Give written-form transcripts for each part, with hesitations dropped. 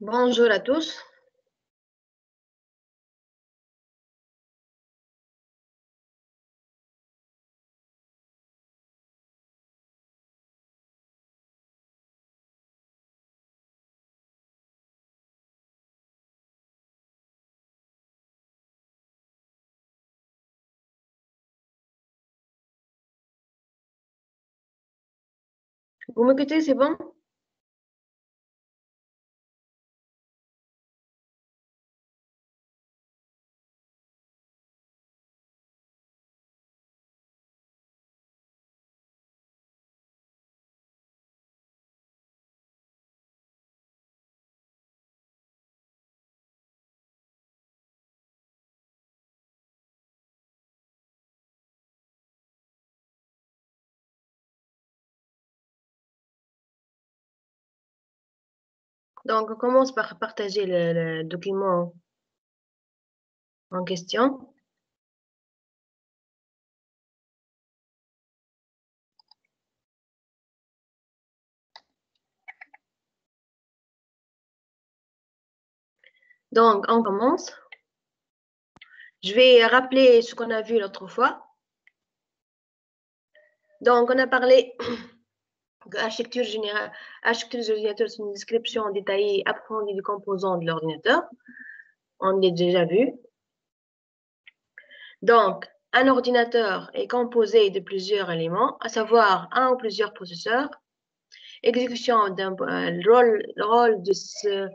Bonjour à tous. Vous m'écoutez, c'est bon? Donc, on commence par partager le document en question. Donc, on commence. Je vais rappeler ce qu'on a vu l'autre fois. Donc, on a parlé de l'architecture générale. L'architecture de l'ordinateur, c'est une description détaillée, approfondie des composants de l'ordinateur. On l'a déjà vu. Donc, un ordinateur est composé de plusieurs éléments, à savoir un ou plusieurs processeurs. Exécution le rôle de ce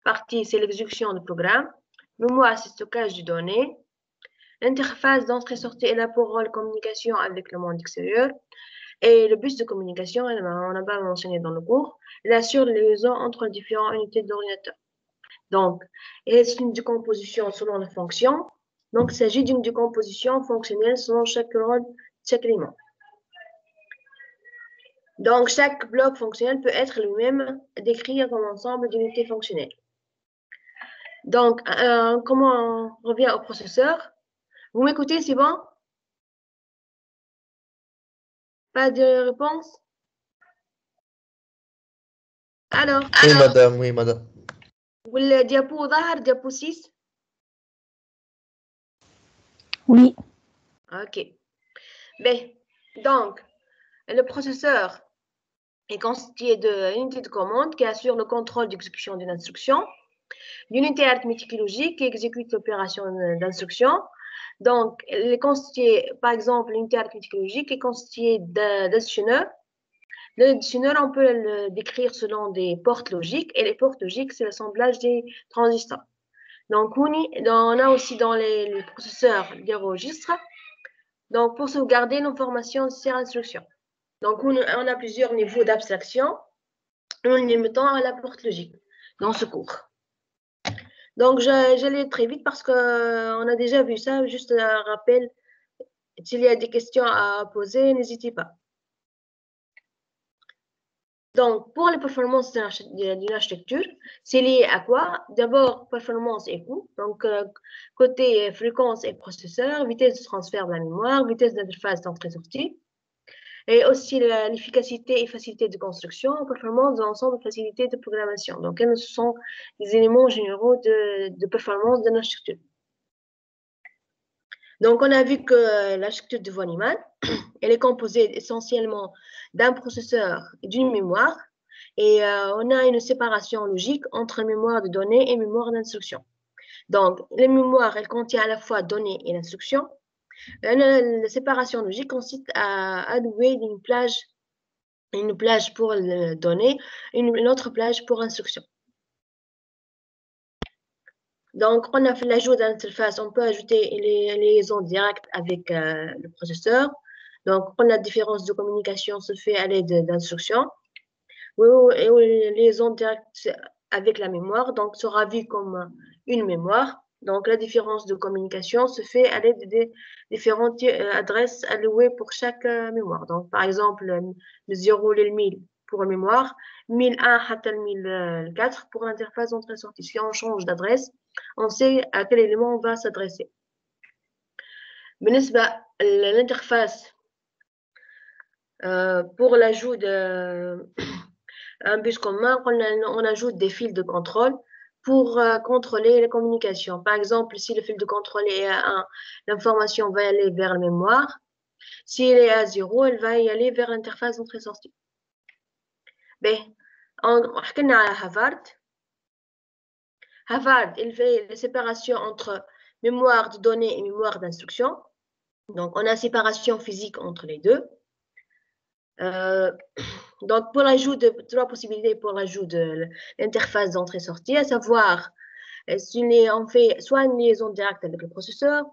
partie, c'est l'exécution du programme. Mémoire, c'est stockage de données. L'interface d'entrée-sortie est là pour la communication avec le monde extérieur. Et le bus de communication, on n'a pas mentionné dans le cours, il assure les liaisons entre les différentes unités d'ordinateur. Donc, c'est une décomposition selon la fonction. Donc, il s'agit d'une décomposition fonctionnelle selon chaque rôle, chaque élément. Donc, chaque bloc fonctionnel peut être lui-même décrit comme ensemble d'unités fonctionnelles. Donc, comment on revient au processeur? Vous m'écoutez, c'est bon? Pas de réponse? Alors, Oui, madame, oui, madame. والديابو ظهر ديابو 6. Oui. Ok. B. Donc, le processeur est constitué d'unités de commande qui assurent le contrôle d'exécution d'une instruction, d'unités arithmétiques et logiques qui exécutent l'opération d'instruction. Donc, elle est constituée, par exemple, l'unité arithmétique et logique est constituée d'additionneurs. L'additionneur, on peut le décrire selon des portes logiques, et les portes logiques, c'est l'assemblage des transistors. Donc, on a aussi dans les processeurs des registres. Donc, pour sauvegarder l'information de ces instructions. Donc, on a plusieurs niveaux d'abstraction en limitant à la porte logique dans ce cours. Donc, j'allais très vite parce qu'on a déjà vu ça. Juste un rappel, s'il y a des questions à poser, n'hésitez pas. Donc, pour les performances d'une architecture, c'est lié à quoi? D'abord, performance et coût. Donc, côté fréquence et processeur, vitesse de transfert de la mémoire, vitesse d'interface d'entrée-sortie. Et aussi l'efficacité et facilité de construction, performance de l'ensemble de facilité de programmation. Donc, ce sont les éléments généraux de performance de l'architecture. Donc, on a vu que l'architecture de von Neumann, elle est composée essentiellement d'un processeur et d'une mémoire. Et on a une séparation logique entre mémoire de données et mémoire d'instruction. Donc, les mémoires, elles contiennent à la fois données et l'instruction. La séparation logique consiste à allouer une plage pour les données, une autre plage pour l'instruction. Donc, on a fait l'ajout d'interface, on peut ajouter les liaisons directes avec le processeur. Donc, la différence de communication se fait à l'aide d'instructions. Et les liaisons directes avec la mémoire, donc sera vue comme une mémoire. Donc, la différence de communication se fait à l'aide des différentes adresses allouées pour chaque mémoire. Donc, par exemple, le 0 et le 1000 pour la mémoire, 1001 حتى 1004 pour l'interface entrée-sortie. Si on change d'adresse, on sait à quel élément on va s'adresser. بالنسبة l'interface pour l'ajout un bus commun, on ajoute des fils de contrôle pour contrôler les communications. Par exemple, si le fil de contrôle est à 1, l'information va aller vers la mémoire. S'il est à 0, elle va y aller vers l'interface d'entrée-sortie. حكينا على Havard, il fait la séparation entre mémoire de données et mémoire d'instruction. Donc, on a séparation physique entre les deux. Donc, pour l'ajout de 3 possibilités pour l'ajout de l'interface d'entrée-sortie, à savoir, on fait soit une liaison directe avec le processeur,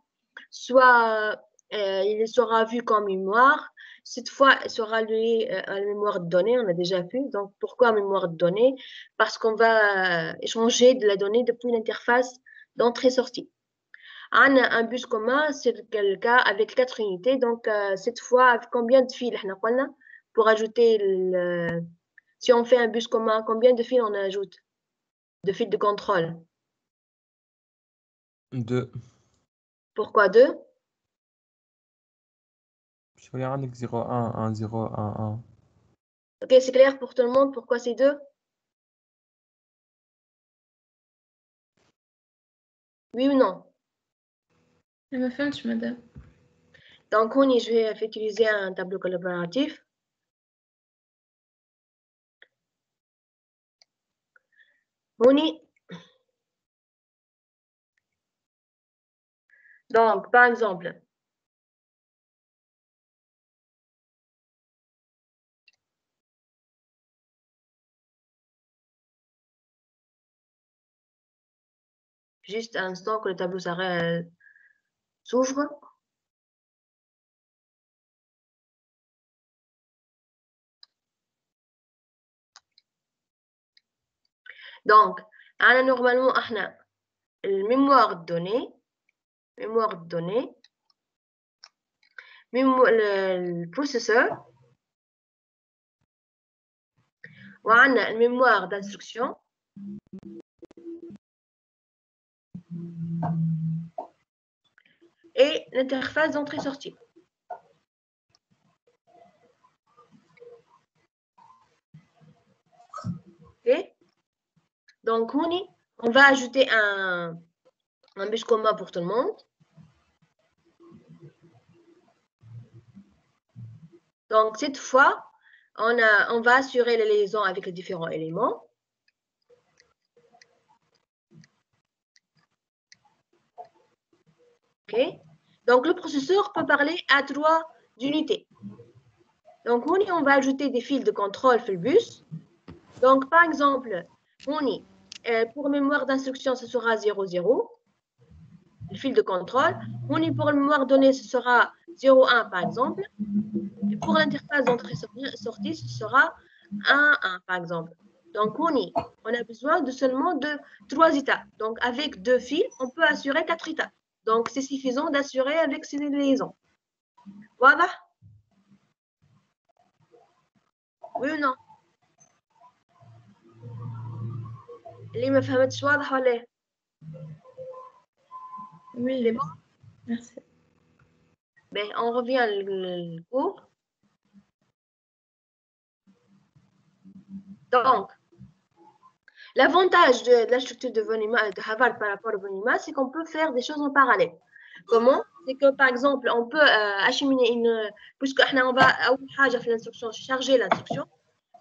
soit il sera vu comme mémoire. Cette fois, il sera lié à la mémoire de données, on a déjà vu. Donc, pourquoi mémoire de données? Parce qu'on va échanger de la donnée depuis l'interface d'entrée-sortie. On a un bus commun, c'est le cas avec 4 unités. Donc, cette fois, combien de fils pour ajouter si on fait un bus commun, combien de fils on ajoute? De fils de contrôle? 2. Pourquoi 2? Je regarde avec 0, 1, 1, 0, 1, 1. Ok, c'est clair pour tout le monde pourquoi c'est 2? Oui ou non? ما فهمتش madame. Donc, je vais utiliser un tableau collaboratif. Donc, par exemple, juste un instant que le tableau s'ouvre. Donc, on a normalement la mémoire de données, le processeur, on a la mémoire d'instruction, et l'interface d'entrée-sortie. Ok? Donc, on va ajouter un bus commun pour tout le monde. Donc, cette fois, on va assurer la liaison avec les différents éléments. Ok? Donc, le processeur peut parler à 3 unités. Donc, on va ajouter des fils de contrôle sur le bus. Donc, par exemple, pour mémoire d'instruction, ce sera 0, 0. Le fil de contrôle. Pour mémoire donnée, ce sera 0, 1, par exemple. Et pour l'interface d'entrée-sortie, ce sera 1, 1, par exemple. Donc, on a besoin de seulement de 3 étapes. Donc, avec 2 fils, on peut assurer 4 étapes. Donc, c'est suffisant d'assurer avec ces liaisons. Voilà. Oui ou non? اللي ما فهمتش واضح ولا ايه؟ Oui, C'est bon? merci. Ben, on revient au cours. Donc, l'avantage de la structure de Havard par rapport à Vonima, c'est qu'on peut faire des choses en parallèle. Comment? C'est que, par exemple, on peut acheminer puisque on va, l'instruction, charger l'instruction.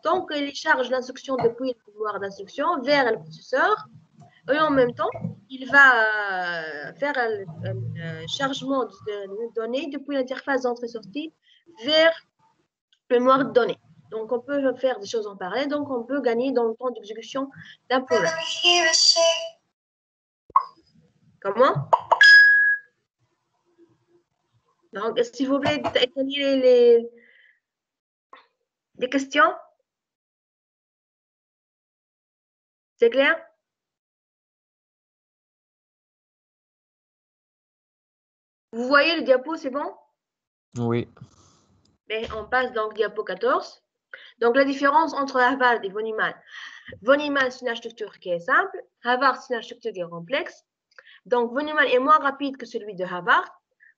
Donc, il charge l'instruction depuis le pouvoir d'instruction vers le processeur. Et en même temps, il va faire un chargement de données depuis l'interface d'entrée-sortie vers le mémoire de données. Donc, on peut faire des choses en parallèle. Donc, on peut gagner dans le temps d'exécution d'un programme. Comment? Donc, s'il vous plaît, étayer les questions. C'est clair? Vous voyez le diapo, c'est bon? Oui. Mais on passe donc diapo 14. Donc, la différence entre Havard et von Neumann. Von Neumann, c'est une architecture qui est simple. Havard, c'est une architecture qui est complexe. Donc, von Neumann est moins rapide que celui de Havard.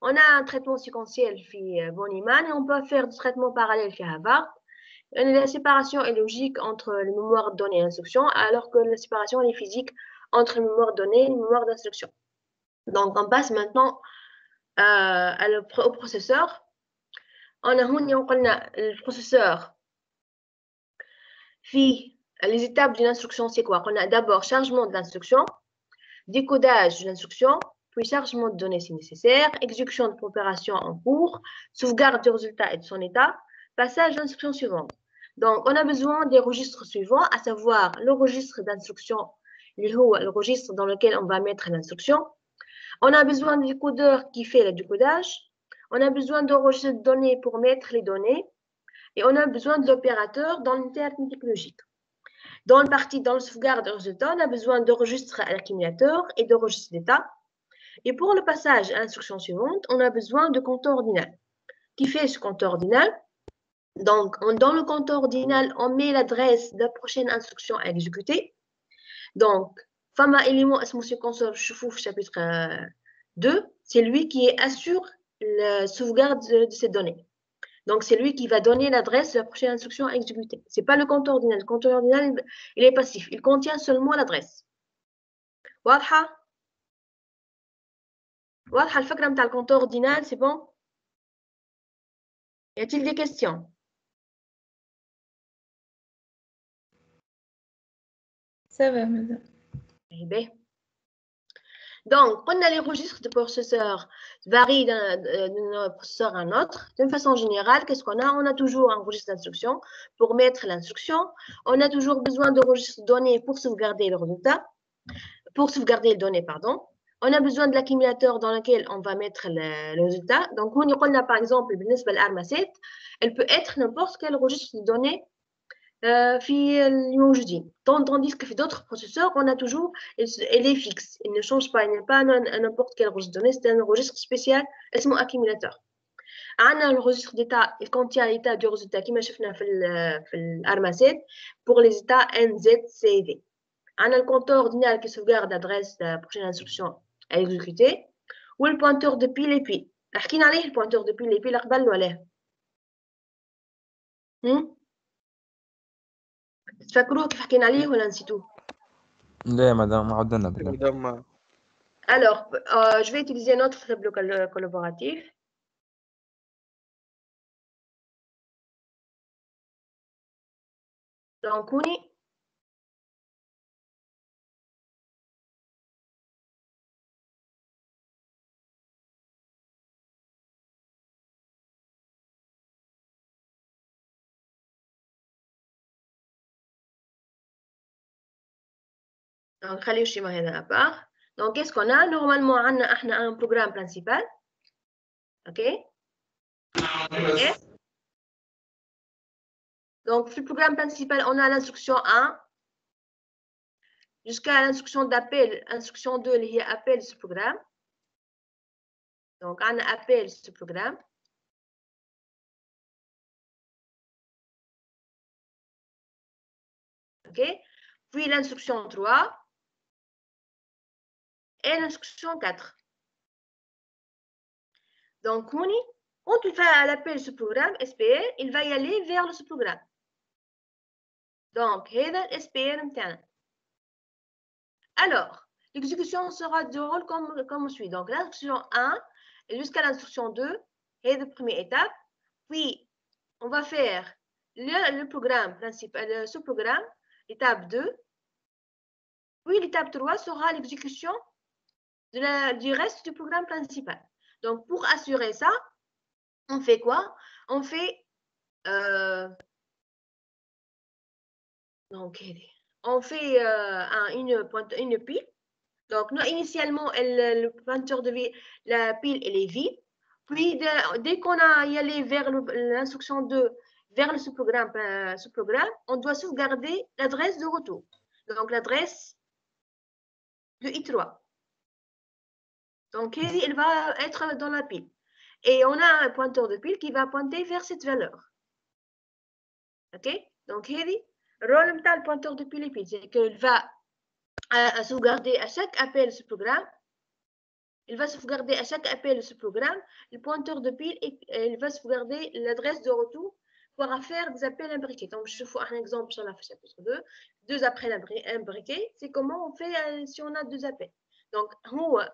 On a un traitement séquentiel chez von Neumann et on peut faire du traitement parallèle chez Havard. La séparation est logique entre les mémoires de données et instructions, alors que la séparation est physique entre les mémoires de données et les mémoires d'instruction. Donc, on passe maintenant au processeur. On a le processeur. Puis, les étapes d'une instruction, c'est quoi? On a d'abord chargement de l'instruction, décodage de l'instruction, puis chargement de données si nécessaire, exécution de l'opération en cours, sauvegarde du résultat et de son état, passage à l'instruction suivante. Donc, on a besoin des registres suivants, à savoir le registre d'instruction, le registre dans lequel on va mettre l'instruction. On a besoin du décodeur qui fait le décodage. On a besoin d'un registre de données pour mettre les données. Et on a besoin de l'opérateur dans l'unité arithmétique logique. Dans le sauvegarde de résultat, on a besoin de registres à l'accumulateur et de registres d'état. Et pour le passage à l'instruction suivante, on a besoin de compteur ordinal. Qui fait ce compteur ordinal? Donc, dans le compteur ordinal, on met l'adresse de la prochaine instruction à exécuter. Donc, Fama élément console chapitre 2, c'est lui qui assure la sauvegarde de ces données. Donc, c'est lui qui va donner l'adresse de la prochaine instruction à exécuter. Ce n'est pas le compteur ordinal. Le compteur ordinal, il est passif. Il contient seulement l'adresse. واضحة؟ واضحة الفكرة متاع le compteur ordinal, c'est bon? Y a-t-il des questions? Ça va, madame. Eh bien. Donc, on a les registres de processeurs varient d'un processeur à un autre. D'une façon générale, qu'est-ce qu'on a? On a toujours un registre d'instruction pour mettre l'instruction. On a toujours besoin de registres de données pour sauvegarder le résultat, pour sauvegarder les données, pardon. On a besoin de l'accumulateur dans lequel on va mettre le résultat. Donc, on a par exemple, l'arme 7, elle peut être n'importe quel registre de données tandis que d'autres processeurs, on a toujours, elle est fixe, il ne change pas, il n'est pas n'importe quel registre de données, c'est un registre spécial, c'est mon accumulateur. Le registre d'état, il contient l'état du résultat qui m'a fait l'arme 7 pour les états NZCV. On a le compteur ordinal qui sauvegarde l'adresse de la prochaine instruction à exécuter, ou le pointeur de pile et pile. حكينا عليه le pointeur de pile et pile قبل ولا؟ تفكروه كيف حكينا عليه ولا نسيتوه؟ لا يا مدام عدنا بالله. Alors, je vais utiliser notre tableau collaboratif. Donc, on y. Donc, خليه الشيما هنا à part. Donc, qu'est-ce qu'on a? Normalement, on a un programme principal. OK? Okay. Donc, sur le programme principal, on a l'instruction 1 jusqu'à l'instruction d'appel, instruction 2, qui est appel ce programme. Donc, on a appel ce programme. OK? Puis l'instruction 3 et l'instruction 4. Donc, quand il fait l'appel ce programme, SPR, il va y aller vers ce programme. Donc, c'est le SPR interne. Alors, l'exécution sera déroule comme suit. Donc, l'instruction 1 jusqu'à l'instruction 2, c'est la première étape. Puis, on va faire le programme principal, ce programme, l'étape 2. Puis, l'étape 3 sera l'exécution du reste du programme principal. Donc, pour assurer ça, on fait quoi? On fait une pile. Donc, nous, initialement, le pointeur de vie, la pile, elle est vide. Puis, dès qu'on a y allé vers l'instruction 2, vers ce programme, on doit sauvegarder l'adresse de retour. Donc, l'adresse de I3. Donc, elle va être dans la pile. Et on a un pointeur de pile qui va pointer vers cette valeur. OK? Donc, le rôle de le pointeur de pile et pile, c'est qu'il va sauvegarder à chaque appel ce programme. Il va sauvegarder à chaque appel ce programme le pointeur de pile et il va sauvegarder l'adresse de retour pourra faire des appels imbriqués. Donc, je vous un exemple sur la chapitre 2. Deux appels imbriqués, c'est comment on fait si on a deux appels. Donc,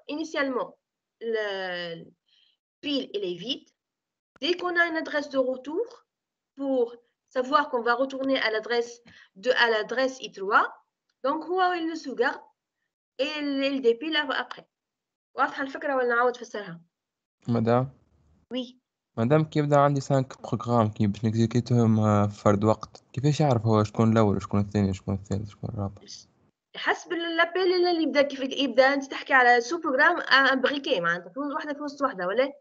initialement, le fil il est vide. Dès qu'on a une adresse de retour, pour savoir qu'on va retourner à l'adresse I3, donc il le sauvegarde et il dépile après. واضحة الفكرة ولا نعاود فسرها؟ مدام Oui. مادام كي يبدا عندي 5 بروغرام كي باش نكزيكيتهم في فرد وقت، كيفاش يعرف هو شكون الاول شكون الثاني شكون الثالث شكون الرابع؟ حسب الابيل اللي يبدا كيف يبدا. انت تحكي على سو بروغرام امبريكي معناتها في وحده في وسط وحده ولا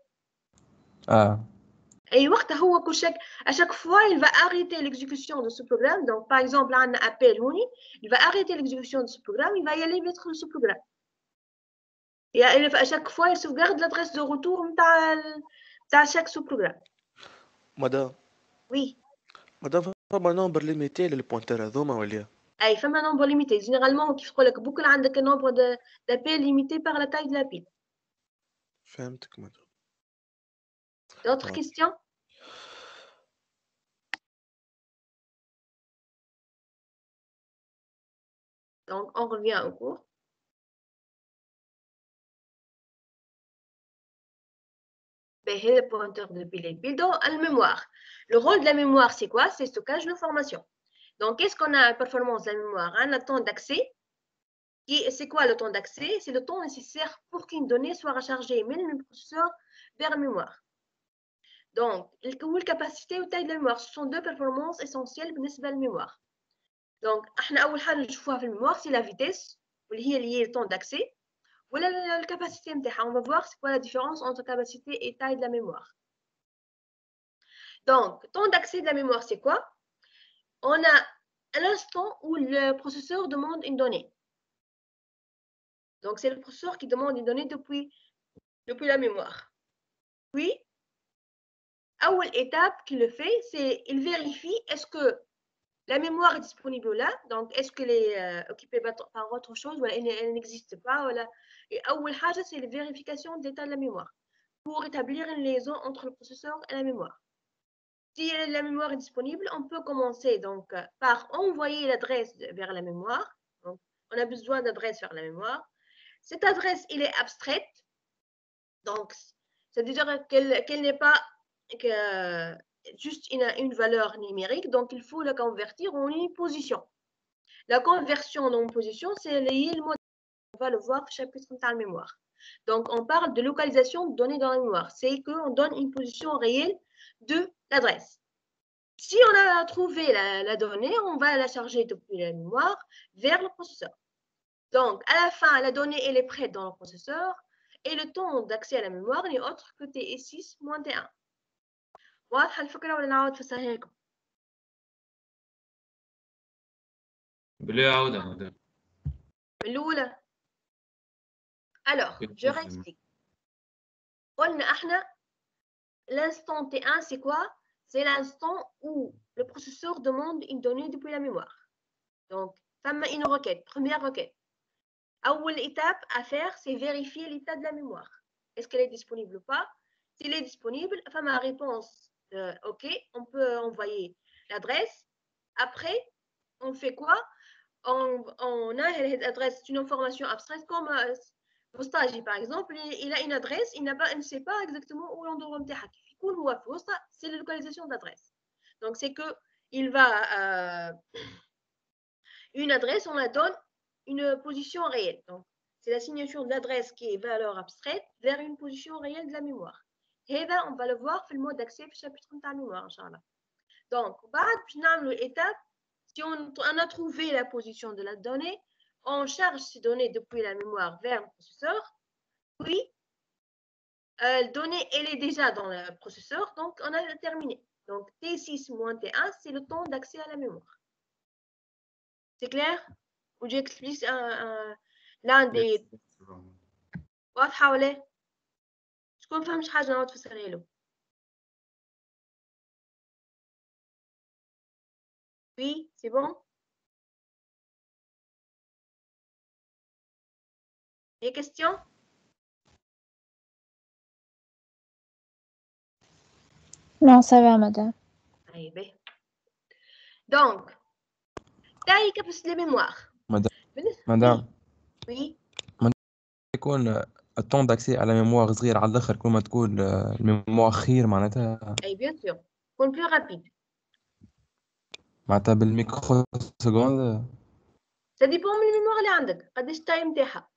اي وقتها هو كل شك à chaque fois il va arrêter l'exécution de ce programme. Donc par exemple عندنا appel هوني il va arrêter l'exécution de ce programme, il va y aller mettre ce programme et à chaque fois il sauvegarde l'adresse de retour نتاع chaque sous-programme. مدام Oui. مدام فما نمبر ليميتي للبوينتر هذوما ولا؟ اي فما nombre limité. Généralement كيف نقول لك بوكل عندك un nombre d'appels limité par la taille de la pile. فهمتك مدام. D'autres questions? Donc on revient au cours. Le pointeur de pile et pile dans la mémoire. Le rôle de la mémoire, c'est quoi? C'est le stockage d'informations. Donc, qu'est-ce qu'on a à performance de la mémoire? Un temps d'accès. C'est quoi le temps d'accès? C'est le temps nécessaire pour qu'une donnée soit rechargée mais le processeur vers la mémoire. Donc, la capacité ou taille de la mémoire, ce sont deux performances essentielles pour la mémoire. Donc, أول حاجة نشوفوها في الميموار c'est la vitesse واللي هي liée au temps d'accès. Voilà la capacité MTH. On va voir c'est quoi la différence entre capacité et taille de la mémoire. Donc, temps d'accès de la mémoire, c'est quoi? On a un instant où le processeur demande une donnée. Donc, c'est le processeur qui demande une donnée depuis la mémoire. Puis, une étape qu'il le fait, c'est il vérifie est-ce que la mémoire est disponible là, donc est-ce qu'elle est occupée par autre chose ou elle n'existe pas. Voilà. Et c'est la vérification de l'état de la mémoire pour établir une liaison entre le processeur et la mémoire. Si la mémoire est disponible, on peut commencer donc par envoyer l'adresse vers la mémoire. Donc, on a besoin d'adresse vers la mémoire. Cette adresse, elle est abstraite. Donc, c'est-à-dire qu'elle n'est pas juste une valeur numérique. Donc, il faut la convertir en une position. La conversion en position, c'est le mode. On va le voir au chapitre de la mémoire. Donc, on parle de localisation de données dans la mémoire. C'est qu'on donne une position réelle de l'adresse. Si on a trouvé la donnée, on va la charger depuis la mémoire vers le processeur. Donc, à la fin, la donnée elle est prête dans le processeur et le temps d'accès à la mémoire n'est autre que T6 moins T1. واضحة الفكرة ولا نعاود فسرها لكم؟ بلي عاودها مدام. من الأولى. Alors, je réexplique. قلنا احنا l'instant T1 c'est quoi? C'est l'instant où le processeur demande une donnée depuis la mémoire. Donc, une requête, première requête. L'étape à faire, c'est vérifier l'état de la mémoire. Est-ce qu'elle est disponible ou pas? S'il est disponible, ma réponse, OK, on peut envoyer l'adresse. Après, on fait quoi? On a l'adresse, c'est une information abstraite comme Vostagi, par exemple, il a une adresse, il ne sait pas exactement où l'endroit c'est la localisation d'adresse. Donc, c'est que il va une adresse, on la donne une position réelle. Donc, c'est la signature de l'adresse qui est valeur abstraite vers une position réelle de la mémoire. Et là, on va le voir dans le mode d'accès du chapitre de la mémoire, Inch'Allah. Donc, l'étape, si on a trouvé la position de la donnée, on charge ces données depuis la mémoire vers le processeur. Puis, la donnée, elle est déjà dans le processeur, donc on a terminé. Donc, T6 moins T1, c'est le temps d'accès à la mémoire. C'est clair? Ou j'explique l'un des... واضحة ولا؟ شكون فهمش حاجة نعاود تفسرها له؟ Oui, c'est bon? Des questions? Non, ça va, madame. طيب دونك تاي كاباسيتي لا ميموار مدام وي يكون الطون داكسي على ميموار صغير على الاخر كل ما تكون الميموار خير معناتها اي بيان سور كون بلو رابيد بالميكرو سكوند. سا ديبون من الميموار اللي عندك قداش التاي نتاعها.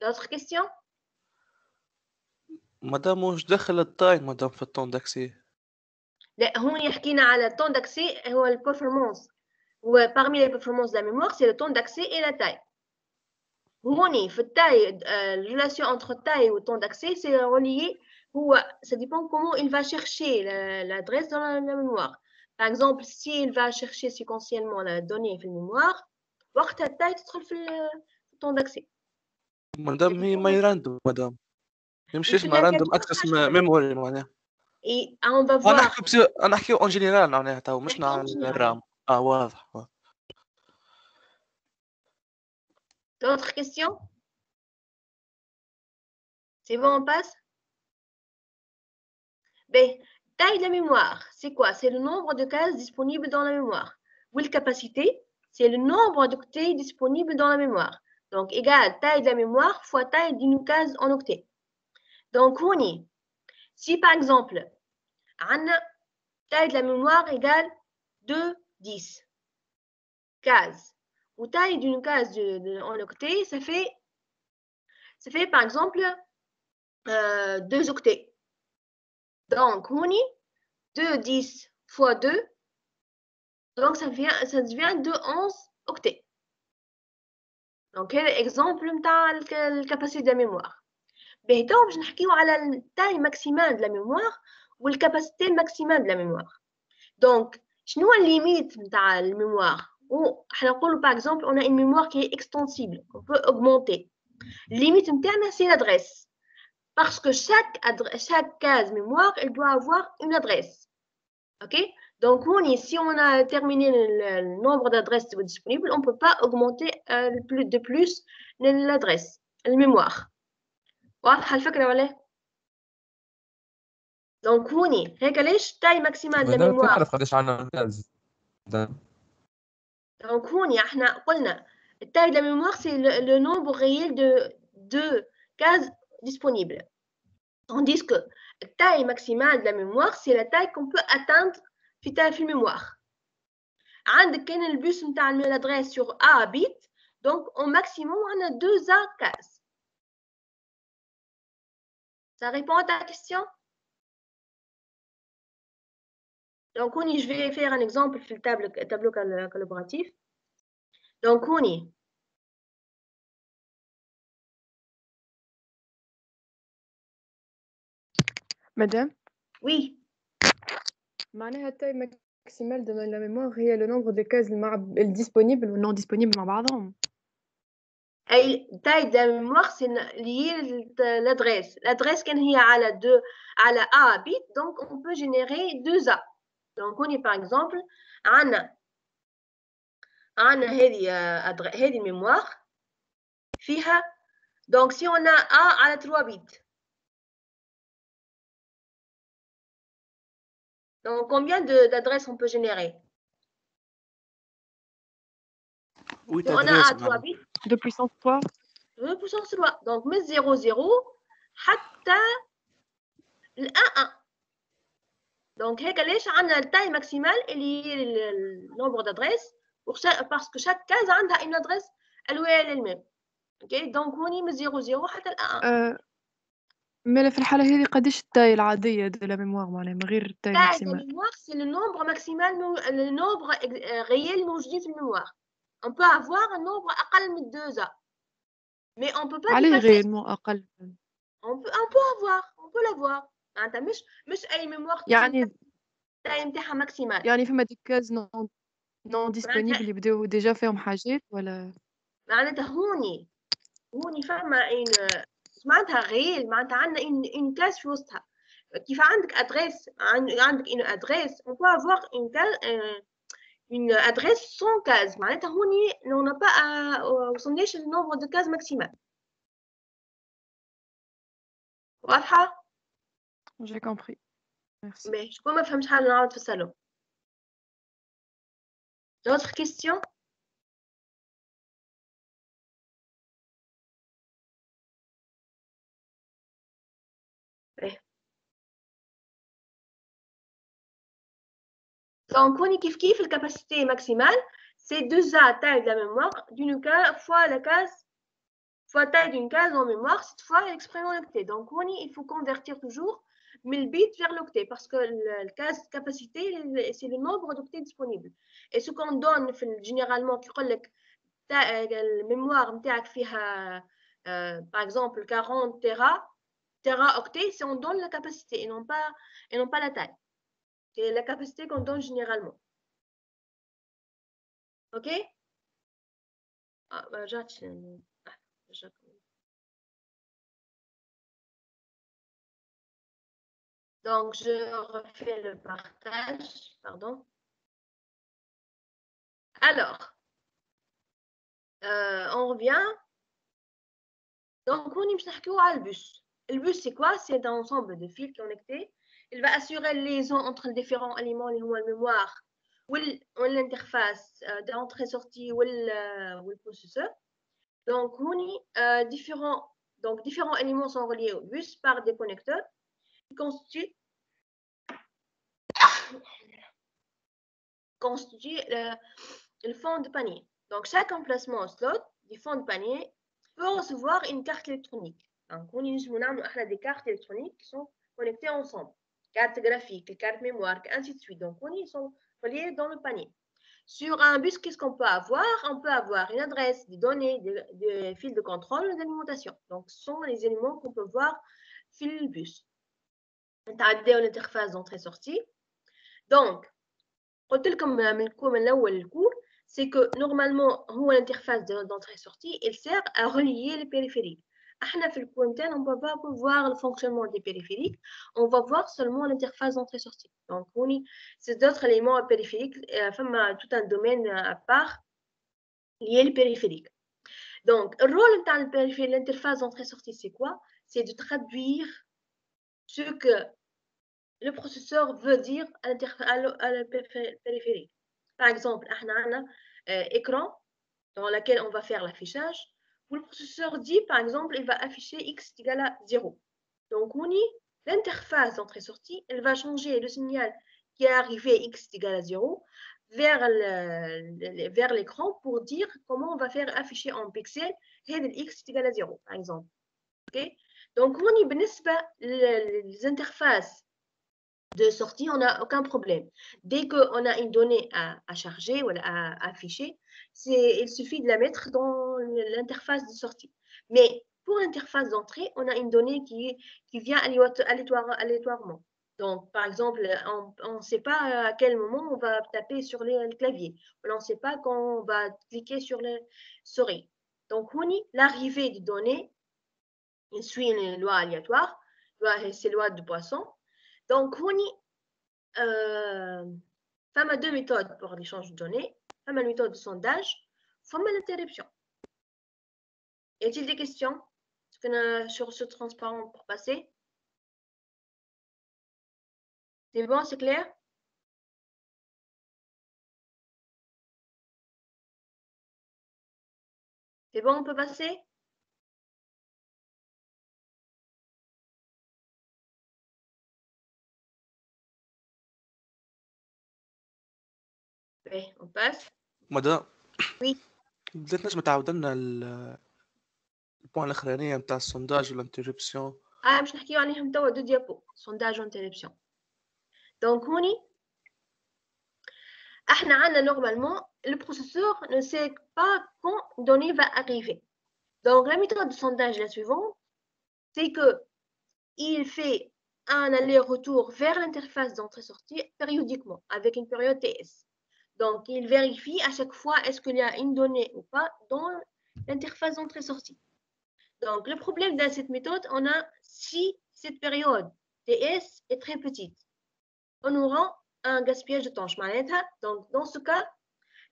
d'autres questions. مادام واش دخل التايم مادام في الطون داكسي؟ لا هون حكينا على الطون داكسي هو البرفورمانس و parmi les performances de la mémoire c'est le temps d'accès et la taille. هوني في التاي الريلاسيون entre taille ou temps d'accès c'est relié هو ça dépend comment il va chercher l'adresse dans la mémoire. Par exemple si il va chercher séquentiellement la donnée في الميموار وقت التاي تدخل في الطون d'accès. مادام هي ماي راندوم مادام يمشيش مع راندوم اكسس ميموري معناها. Et on va voir. انا نحكيو اون جينيرال معناها تو مش على الرام. واضح. D'autres questions? C'est bon, on passe? Ben, taille de la mémoire, c'est quoi? C'est le nombre de cases disponibles dans la mémoire. Ou la capacité, c'est le nombre d'octets disponibles dans la mémoire. Donc, égal taille de la mémoire fois taille d'une case en octets. Donc, on y. Si par exemple, taille de la mémoire égale 2, 10 cases. Ou taille d'une case en octets, ça fait par exemple 2 octets. Donc, on y 2, 10 fois 2. Donc, ça devient 2, 11 octets. Donc, quel exemple de la capacité de la mémoire. Mais donc, je vais parler de la taille maximale de la mémoire ou la capacité maximale de la mémoire. Donc, quelle est la limite de la mémoire? Par exemple, on a une mémoire qui est extensible. On peut augmenter. La limite, c'est l'adresse. Parce que chaque case mémoire, elle doit avoir une adresse. OK? Donc, si on a terminé le nombre d'adresses disponibles, on ne peut pas augmenter de plus l'adresse, la mémoire. واضحة الفكرة ولا؟ Donc, هيك ليش taille maximale de la mémoire. تعرف قداش عندنا الكاز. Donc, احنا قلنا taille de la mémoire, c'est le nombre réel de cases disponibles. Tandis que la taille maximale de la mémoire, c'est la taille qu'on peut atteindre في الميموار. عندك كان البوس نتاع l'adresse sur A bit, donc au maximum on a 2 A cases. Ça répond à ta question? Donc je vais faire un exemple في tableau collaboratif. Donc Madame? Oui. معناها التاي ماكسيمال de la mémoire هي le nombre de cases disponibles ou non disponibles مع بعضهم. أي taille de la mémoire c'est lié à l'adresse. L'adresse كان هي على A bit, donc on peut générer 2 A. Donc par exemple عندنا هذه الميموار فيها donc si on a A على 3 bits. Donc, combien d'adresses on peut générer? Oui, on a à 3 bits. 2 puissance 3. 2 puissance 3. Donc, mais 0, 0, حتى ل 1, 1. Donc, هيك ليش عندنا التاي ماكسيمال اللي هي النمبر d'adresses parce que chaque case عندها une adresse الوية للميم. اوكي دونك هوني من 0, 0 حتى ل 1, 1. Mais في الحالة هذه قداش التاي العادية de la mémoire معناها من غير التاي ماكسيمال؟ La mémoire, c'est le nombre maximal, le nombre réel موجود في الميموار. On peut avoir un nombre أقل من 2 A. Mais on peut pas عليه dépasser. réellement أقل. On peut l'avoir. معناتها مش أي mémoire يعني التاي نتاعها ماكسيمال. يعني فما دي كاز non disponible اللي بداو ديجا فيهم حاجات ولا؟ معناتها هوني فما معناتها غير معناتها عندنا une case في وسطها. كيف عندك adresse عندك une adresse on peut avoir une adresse sans case معناتها هوني on n'a pas وصلناش le nombre de cases maximal. واضحة؟ J'ai compris. Merci. Mais شكون ما فهمش حاجة نعاود في الصالون. D'autres questions? Donc, on y kiffe la capacité maximale, c'est 2A taille de la mémoire d'une case fois la case fois taille d'une case en mémoire, cette fois exprimée en octet. Donc, il faut convertir toujours 1000 bits vers l'octet parce que la case capacité, c'est le nombre d'octets disponibles. Et ce qu'on donne généralement, la mémoire, par exemple 40 téraoctets, c'est on donne la capacité et non pas la taille. C'est la capacité qu'on donne généralement. OK? Donc, je refais le partage. Pardon. Alors, on revient. Donc, on y a le bus. Le bus, c'est quoi? C'est un ensemble de fils connectés. Il va assurer les liaisons entre les différents éléments, les mémoire ou l'interface d'entrée-sortie ou le processeur. Donc, différents éléments sont reliés au bus par des connecteurs qui constituent le fond de panier. Donc, chaque emplacement au slot du fond de panier peut recevoir une carte électronique. Donc, on a des cartes électroniques qui sont connectées ensemble. Carte graphique, carte mémoire, ainsi de suite. Donc, ils sont reliés dans le panier. Sur un bus, qu'est-ce qu'on peut avoir? On peut avoir une adresse, des données, des fils de contrôle et d'alimentation. Donc, ce sont les éléments qu'on peut voir sur le bus. On a l'interface d'entrée-sortie. Donc, c'est que normalement, l'interface d'entrée-sortie, elle sert à relier les périphériques. On ne peut pas voir le fonctionnement des périphériques, on va voir seulement l'interface d'entrée-sortie. Donc, c'est d'autres éléments périphériques, tout un domaine à part lié aux périphériques. Donc, le rôle de l'interface d'entrée-sortie, c'est quoi? C'est de traduire ce que le processeur veut dire à la périphérique. Par exemple, on a un écran dans lequel on va faire l'affichage, où le processeur dit, par exemple, il va afficher x égale à 0. Donc, l'interface d'entrée-sortie, elle va changer le signal qui est arrivé x égale à 0 vers l'écran pour dire comment on va faire afficher en pixels x égale à 0, par exemple. Okay? Donc, les interfaces de sortie, on n'a aucun problème. Dès qu'on a une donnée à charger ou à afficher, il suffit de la mettre dans l'interface de sortie. Mais pour l'interface d'entrée, on a une donnée qui vient aléatoirement. Donc, par exemple, on ne sait pas à quel moment on va taper sur le clavier. On ne sait pas quand on va cliquer sur le souris. Donc, l'arrivée des données, il suit une loi aléatoire, c'est loi de Poisson. Donc, on a deux méthodes pour l'échange de données. On a la méthode de sondage, on a l'interruption. Y a-t-il des questions sur ce transparent pour passer? C'est bon, c'est clair? C'est bon, on peut passer? Oui, on passe. مدام Oui. بدات نجم تعاود لنا البوان الاخرانيه نتاع السونداج والانتربسيون. باش نحكيو عليهم توا دو ديابو sondage interruption. Donc احنا عندنا normalement le processeur ne sait pas quand une donnée va arriver. Donc la méthode de sondage la suivante, c'est que il fait un aller-retour vers l'interface d'entrée-sortie périodiquement avec une période TS. Donc il vérifie à chaque fois est-ce qu'il y a une donnée ou pas dans l'interface d'entrée-sortie. Donc le problème de cette méthode, on a si cette période TS est très petite, on aura un gaspillage de temps. Donc dans ce cas,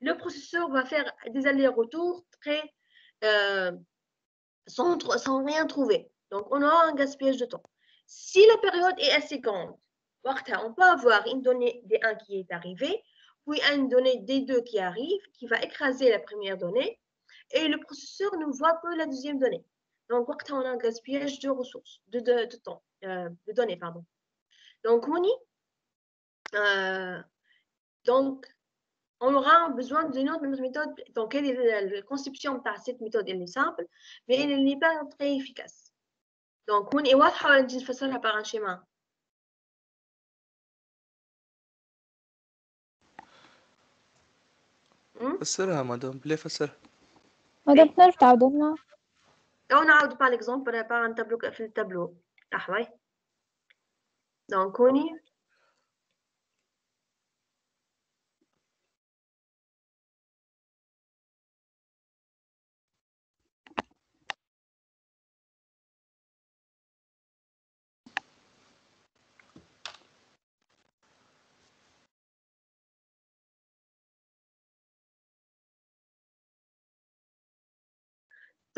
le processeur va faire des allers-retours très sans rien trouver. Donc on aura un gaspillage de temps. Si la période est assez grande, on peut avoir une donnée D1 qui est arrivée, puis une donnée D2 qui arrive, qui va écraser la première donnée, et le processeur ne voit que la deuxième donnée. Donc, on a un gaspillage de ressources, de temps, de données, pardon. Donc, donc, on aura besoin d'une autre méthode. Donc, la conception de cette méthode, elle est simple, mais elle n'est pas très efficace. Donc, on est واضحة نجي نفسرها par un schéma. فسرها مدام بلي فسرها. مدام تنجم تعاودوا لنا؟ لو نعاود par exemple par un tableau في التابلو. لحظة. Donc, هوني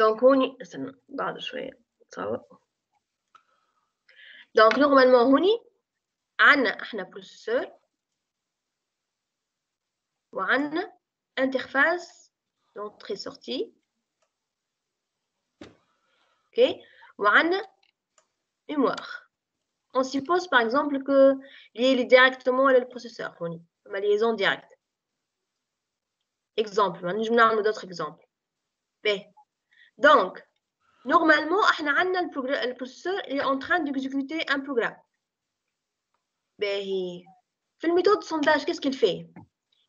Donc, هوني استنى بعد شوية تصور. Donc, normalement هوني عنا احنا processeur وعنا interface d'entrée-sortie. OK. وعنا mémoire. On suppose par exemple que il est directement le processeur هوني. Ma liaison directe. Exemple, je vais vous donner d'autres exemples. Donc, normalement, le processeur est en train d'exécuter un programme. Dans la méthode de sondage, qu'est-ce qu'il fait?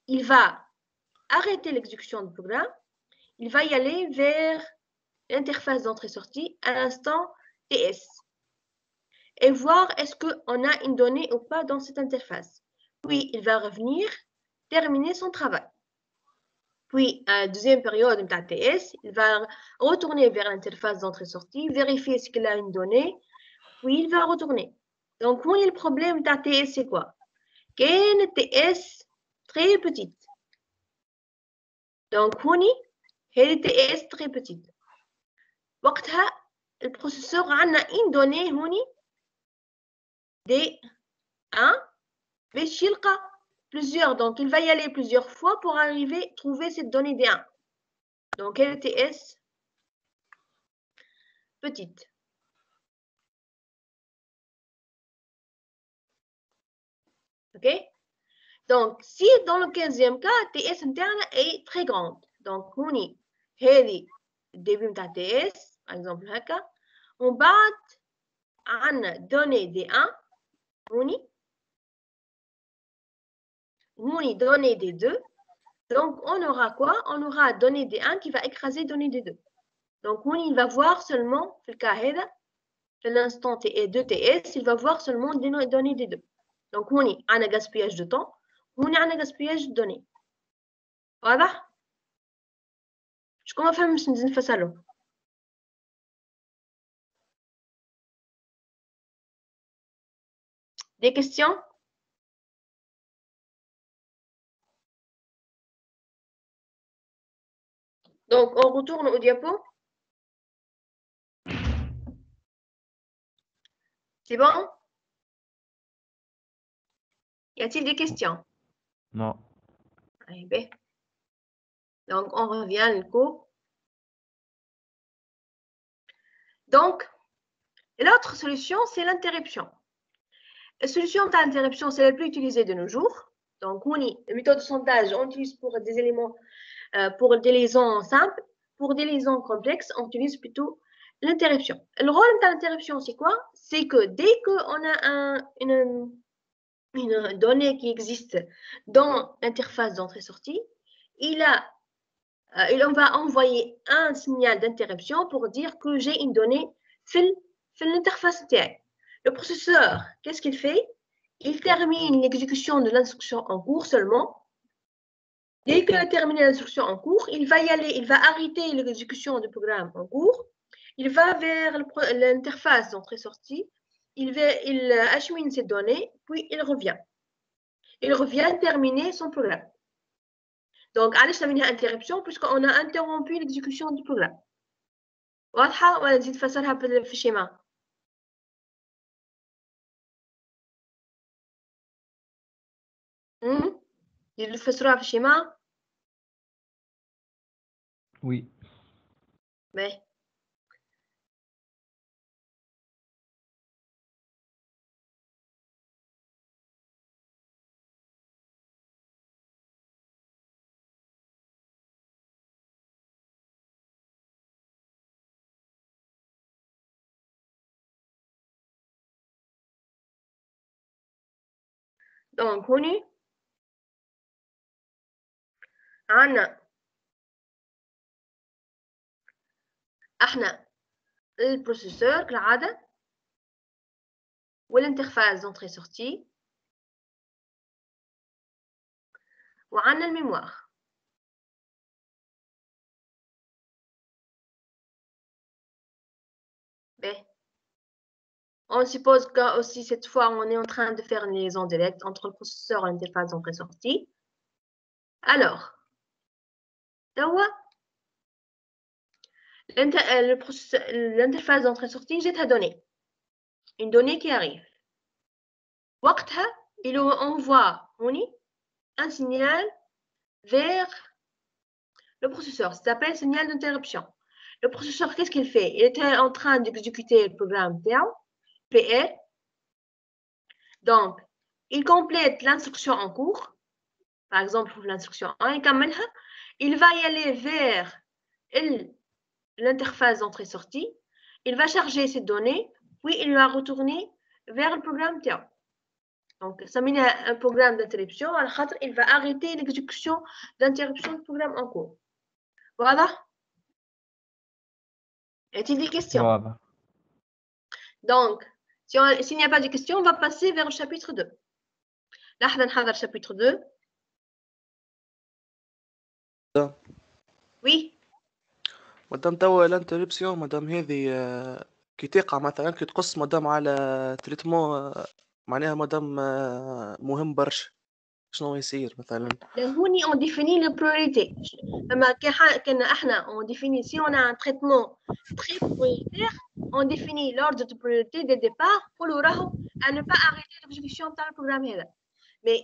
Il va arrêter l'exécution du programme. Il va y aller vers l'interface d'entrée-sortie à l'instant TS et voir est-ce qu'on a une donnée ou pas dans cette interface. Puis, il va revenir terminer son travail. Puis, à la deuxième période de TS, il va retourner vers l'interface d'entrée-sortie, vérifier ce qu'il a une donnée, puis il va retourner. Donc, le problème de TS, c'est quoi? Qu'il y a une TS très petite. Donc, il y a une TS très petite. وقتها, le processeur a une donnée D1, mais il plusieurs. Donc, il va y aller plusieurs fois pour arriver à trouver cette donnée D1. Donc, LTS petite. OK? Donc, si dans le 15e cas, TS interne est très grande. Donc, on y le début de TS, par exemple, on bat une donnée D1, on y donnée D2. Donc, on aura quoi? On aura donnée D1 qui va écraser donnée D2. Donc, il va voir seulement, dans le cas de l'instant de TS, il va voir seulement des données D2. Donc, on a un gaspillage de temps, on a un gaspillage de données. Voilà. Je commence à faire ça. Des questions? Donc, on retourne au diapo. C'est bon? Y a-t-il des questions? Non. Donc, on revient au cours. Donc, l'autre solution, c'est l'interruption. La solution d'interruption, c'est la plus utilisée de nos jours. Donc, la méthode de sondage, on utilise pour des éléments, pour des liaisons simples. Pour des liaisons complexes, on utilise plutôt l'interruption. Le rôle de l'interruption, c'est quoi? C'est que dès qu'on a une donnée qui existe dans l'interface d'entrée-sortie, on va envoyer un signal d'interruption pour dire que j'ai une donnée sur l'interface TI. Le processeur, qu'est-ce qu'il fait? Il termine l'exécution de l'instruction en cours seulement. Dès qu'il a terminé l'instruction en cours, il va y aller, il va arrêter l'exécution du programme en cours. Il va vers l'interface d'entrée-sortie. Il achemine ses données, puis il revient. Il revient terminer son programme. Donc, allez, ça veut dire interruption puisqu'on a interrompu l'exécution du programme. واضحة ولا نزيد نفسرها في الشيما؟ يفسروها في الشيما. وي. باهي. دونك هوني عنا احنا البروسيسور كالعادة والانترفاس دونتري سورتي وعنا الميموار. باهي. On suppose que aussi cette fois on est en train de faire une liaison directe entre le processeur et l'interface d'entrée-sortie. Alors, l'interface d'entrée-sortie, j'ai ta donnée. Une donnée qui arrive. وقتها, il envoie un signal vers le processeur. Ça s'appelle signal d'interruption. Le processeur, qu'est-ce qu'il fait? Il était en train d'exécuter le programme PR. Donc, il complète l'instruction en cours. Par exemple, l'instruction 1, il va y aller vers l'interface d'entrée-sortie. Il va charger ces données, puis il va retourner vers le programme TIA. Donc, ça mène à un programme d'interruption. Il va arrêter l'exécution d'interruption du programme en cours. Voilà. Y a-t-il des questions? واضح. Donc, s'il n'y a pas de questions, on va passer vers le chapitre 2. لحظة نحضر chapitre 2. Oui. مادام توا الانتربسيون مادام هذه كي تقع مثلا كي تقص مادام على تريتمون معناها مادام مهم برشا شنو يصير مثلا؟ هوني on définit les priorités. أما كان احنا on définit si on a un traitement très prioritaire, on définit l'ordre de priorité dès le départ pour le راهو à ne pas arrêter l'exécution نتاع البروغرام هذا. mais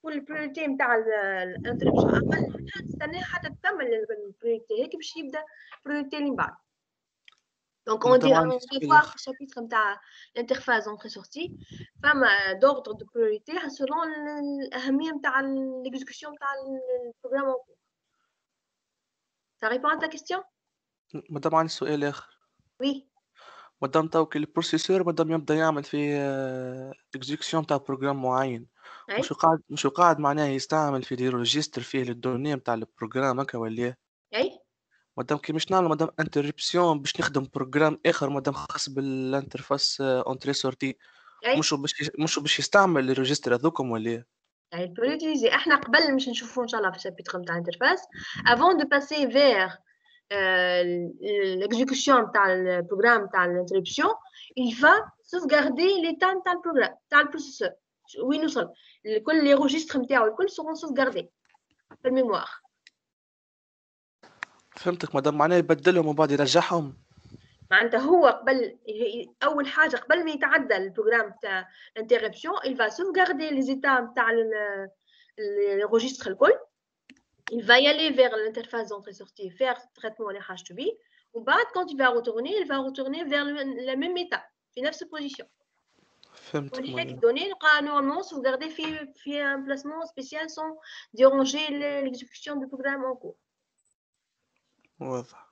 كل البريوريتي نتاع الانتربشن اقل منها تستناها حتى تكمل البريوريتي هيك باش يبدا البريوريتي اللي من بعد. Donc on dit on va voir le chapitre نتاع l'interface entrée-sortie فما d'ordre de priorité selon الأهمية نتاع l'exécution نتاع البروغرام en cours. Ça répond à ta question? مادام عندي سؤال آخر. Oui. مادام تو كي البروسيسور مادام يبدا يعمل في اكزيكسيون تاع بروجرام معين مش قاعد معناه يستعمل في دي ريجستر فيه الدوني نتاع البروجرام هكا ولا اي مادام كي مش نعمل مادام انتربسيون باش نخدم بروجرام اخر مادام خاص بالانترفاس اونتري سورتي مش باش يستعمل الريجستر هذوكم ولا يعني البريوريتيزي احنا قبل مش نشوفوه ان شاء الله في الشابيتر نتاع الانترفاس avant de passer vers l'exécution نتاع البروغرام نتاع الانتربسيون il va sauvegarder l'état نتاع البروغرام نتاع البروسيسور وين وصل كل لي روجيستر نتاعو الكل seront sauvegardés في الميموار. فهمتك مادام معناه يبدلهم ومن بعد يرجعهم معناتها هو قبل اول حاجه قبل ما يتعدى البروغرام تاع الانتربسيون il va sauvegarder les états نتاع les registres الكل. Il va y aller vers l'interface d'entrée-sortie, faire le traitement les HTTP. Ou بعد quand il va retourner vers le même état, في نفس position. فهمت. ولهيك الدوني نلقى normalement sauvegarder في un placement spécial sans déranger l'exécution du programme en cours. واضح.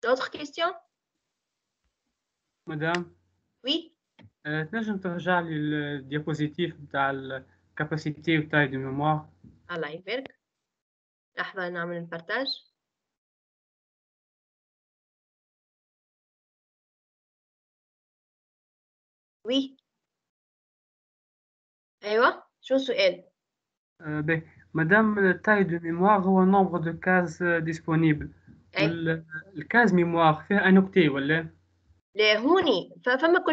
D'autres questions? Madame. Oui. تنجم ترجع لي الديابوزيتيف نتاع الكاباسيتي وتاي دو ميموار؟ الله يبارك. لحظة نعمل البارتاج. وي. أيوة شو السؤال؟ مادام تاي دو ميموار هو نومبر دو كاز ديسپونيبل. الكاز ميموار فيها ان اوكتي ولا؟ لا هوني فما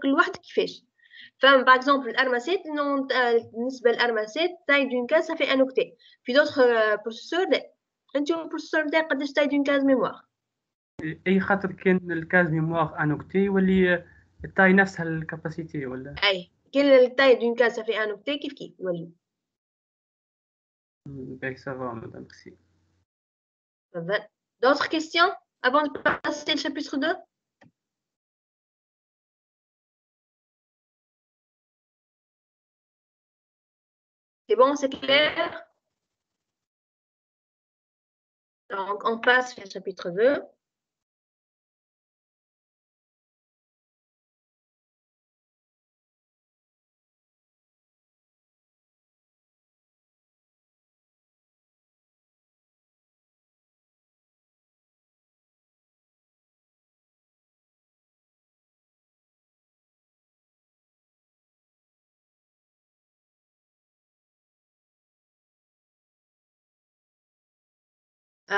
كل واحد كيفاش. فما باغ اكزومبل الارماسيت بالنسبه للارماسيت تاي دون كاز في ان اوكتي. في دوطخ بروسيسور لا. انت البروسيسور نتاعك قداش تاي دون كاز ميموار؟ اي خاطر كان الكاز ميموار ان اوكتي واللي تاي نفسها الكاباسيتي ولا؟ اي quelle est la taille d'une case? Ça fait un octet, kif, Wally. Ben, ça va, madame, merci. D'autres questions avant de passer au chapitre 2? C'est bon, c'est clair? Donc, on passe au chapitre 2.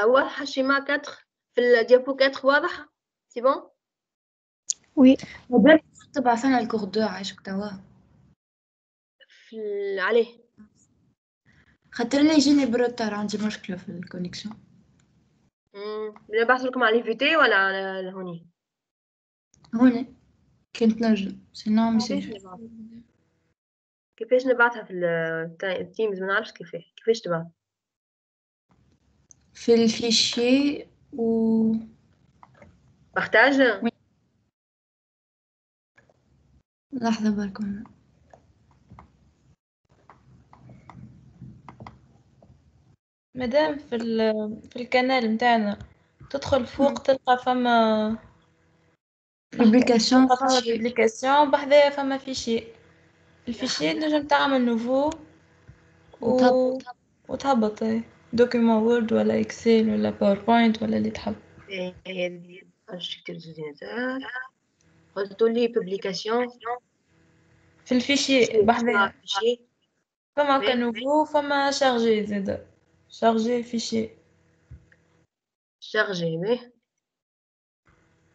واضحة schéma 4 في الديابو 4 واضح؟ C'est bon? وي مادام تبعث لنا الكوردو عايشك توا عليه خاطر انا يجيني بالروتار عندي مشكلة في الكونيكسيون. نبعث لكم على الفيتي ولا على هوني؟ هوني كنت نجم سينو كيفاش نبعثها في التيمز؟ ما نعرفش كيفاش تبعث في الفيشي و بارتاج. لحظة بالكم مادام في القناة متاعنا تدخل فوق تلقى فما بوبليكاسيون بوبليكاسيون بحذايا فما فيشي. الفيشي نجم تعمل نوفو وتهبط دوكيومون وورد ولا اكسل ولا باوربوينت ولا اللي تحب. قلتوا لي بوبليكاسيون في الفيشي بحذايا فما كنوفو فما شارجي زادا شارجي فيشي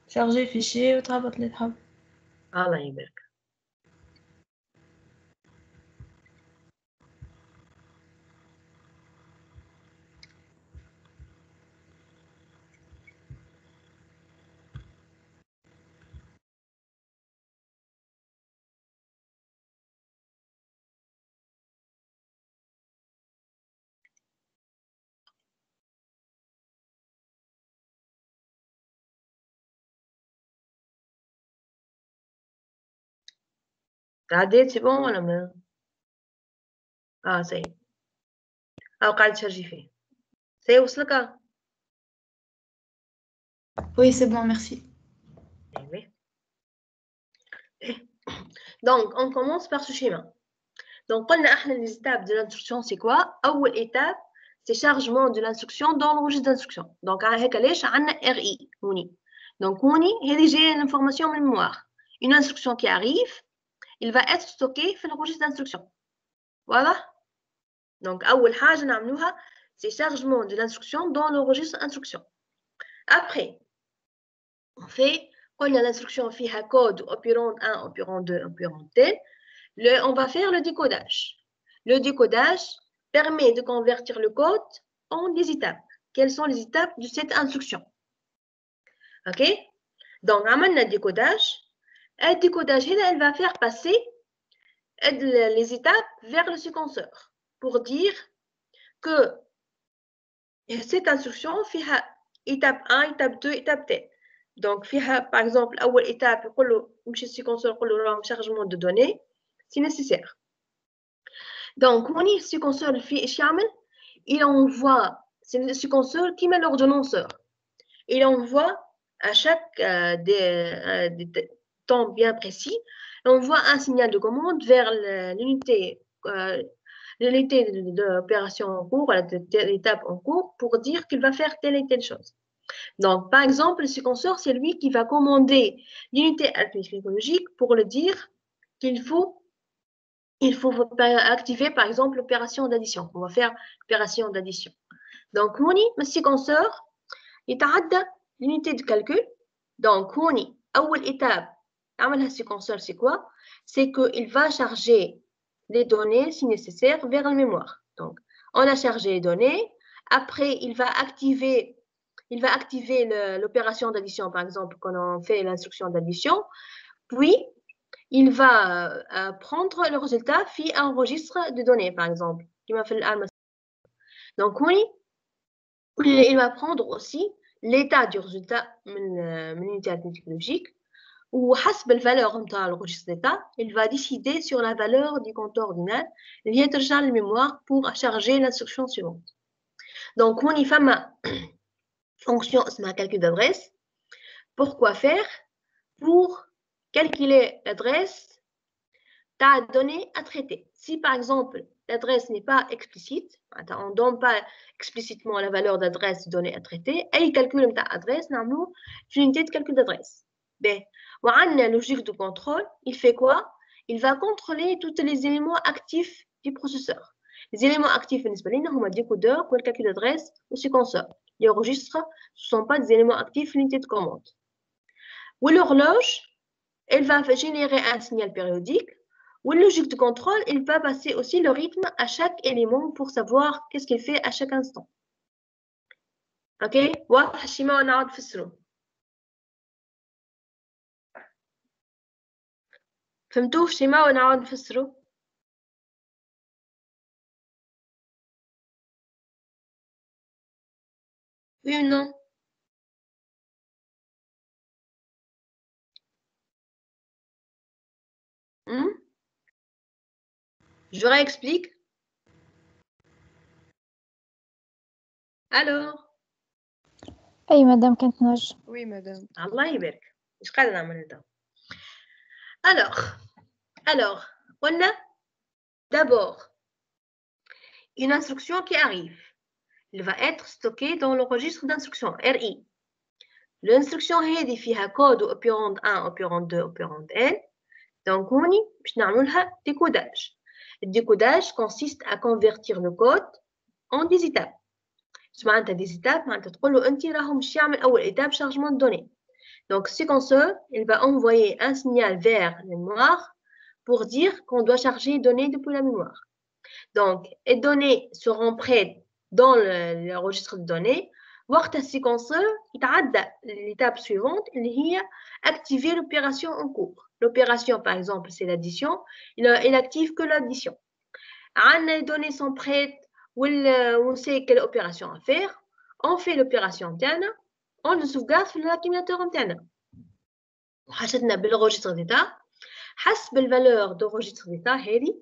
شارجي فيشي وتهبط اللي تحب. الله يبارك. تعديت سي بون ولا ما؟ سي أو قاعد تشارجي فيه سي وصلك؟ وي سي بون ميرسي. Donc on commence par ce schéma. Donc قلنا احنا les étapes de l'instruction c'est quoi؟ أول étape c'est chargement de l'instruction dans le registre d'instruction. Donc هيك ليش عندنا RI هوني. Donc هوني هذه جاية l'information من mémoire. Une instruction qui arrive, il va être stocké في le registre d'instruction. واضح؟ Donc أول حاجة نعملوها c'est chargement de l'instruction dans le registre instruction. Après on fait قلنا l'instruction فيها code opérand 1, opérand 2, opérand tel. On va faire le décodage. Le décodage permet de convertir le code en des étapes. Quelles sont les étapes de cette instruction? Ok? Donc, on a le décodage. Le décodage, elle va faire passer les étapes vers le séquenceur pour dire que cette instruction fait étape 1, étape 2, étape T. Donc, par exemple, la étape, le séquenceur, le chargement de données, c'est nécessaire. Donc, on y séquenceur il envoie, c'est le séquenceur qui met l'ordonnanceur. Il envoie à chaque des temps bien précis, il envoie un signal de commande vers l'unité d'opération en cours, l'étape en cours, pour dire qu'il va faire telle et telle chose. Donc, par exemple, le séquenceur, c'est lui qui va commander l'unité arithmétique pour le dire qu'il faut activer, par exemple, l'opération d'addition. On va faire l'opération d'addition. Donc, le séquenceur, il تعدى l'unité de calcul. Donc, أول étape, le séquenceur, c'est quoi? C'est qu'il va charger les données, si nécessaire, vers la mémoire. Donc, on a chargé les données. Après, il va activer l'opération d'addition, par exemple, quand on fait l'instruction d'addition. Puis, il va prendre le résultat via un registre de données, par exemple, qui m'a fait l'arme. Donc, oui, il va prendre aussi l'état du résultat من l'unité arithmétique ou حسب الvaleur نتاع le registre d'état, il va décider sur la valeur du compteur ordinal اللي هي ترجع للميموire pour charger l'instruction suivante. Donc, on y fait ma fonction اسمها calcul d'adresse. Pourquoi faire? Pour calculer l'adresse ta donnée à traiter. Si par exemple l'adresse n'est pas explicite, on ne donne pas explicitement la valeur d'adresse donnée à traiter, et il calcule ta adresse, nous une unité de calcul d'adresse. La logique de contrôle, il fait quoi? Il va contrôler tous les éléments actifs du processeur. Les éléments actifs, sont des décodeurs, le calcul d'adresse, ou séquenceur. Les registres, ce ne sont pas des éléments actifs, l'unité de commande. Ou l'horloge, elle va générer un signal périodique. Ou la logique de contrôle, il va passer aussi le rythme à chaque élément pour savoir qu'est-ce qu'il fait à chaque instant. Ok? واضح الشيما ونعاود نفسرو. فهمتوه الشيما ونعاود نفسرو؟ Oui ou non? Je réexplique. Alors? أي مدام كانت نوجه. Oui, madame. الله يبارك. إيش قاعدة نعمل هذا؟ Alors, on a d'abord une instruction qui arrive. Elle va être stockée dans le registre d'instruction, RI. L'instruction هذه فيها code opérande 1, opérande 2, opérande N. Donc, on a décodage. Le décodage consiste à convertir le code en des étapes. معناتها des étapes, معناتها تقول له أنت راهو مش يعمل أول étape chargement de données. Donc, séquenceur, il va envoyer un signal vers la mémoire pour dire qu'on doit charger les données depuis la mémoire. Donc, les données seront prêtes dans le registre de données. وقت السيكونسeur يتعدى l'étape suivante اللي هي activer l'opération en cours. L'opération, par exemple, c'est l'addition. Il active que l'addition. Les données sont prêtes, on sait quelle opération à faire. On fait l'opération interne. On le sauvegarde sur l'accumulateur interne. حاجتنا بالregistre d'état. حسب الvaleur de registre d'état هذه,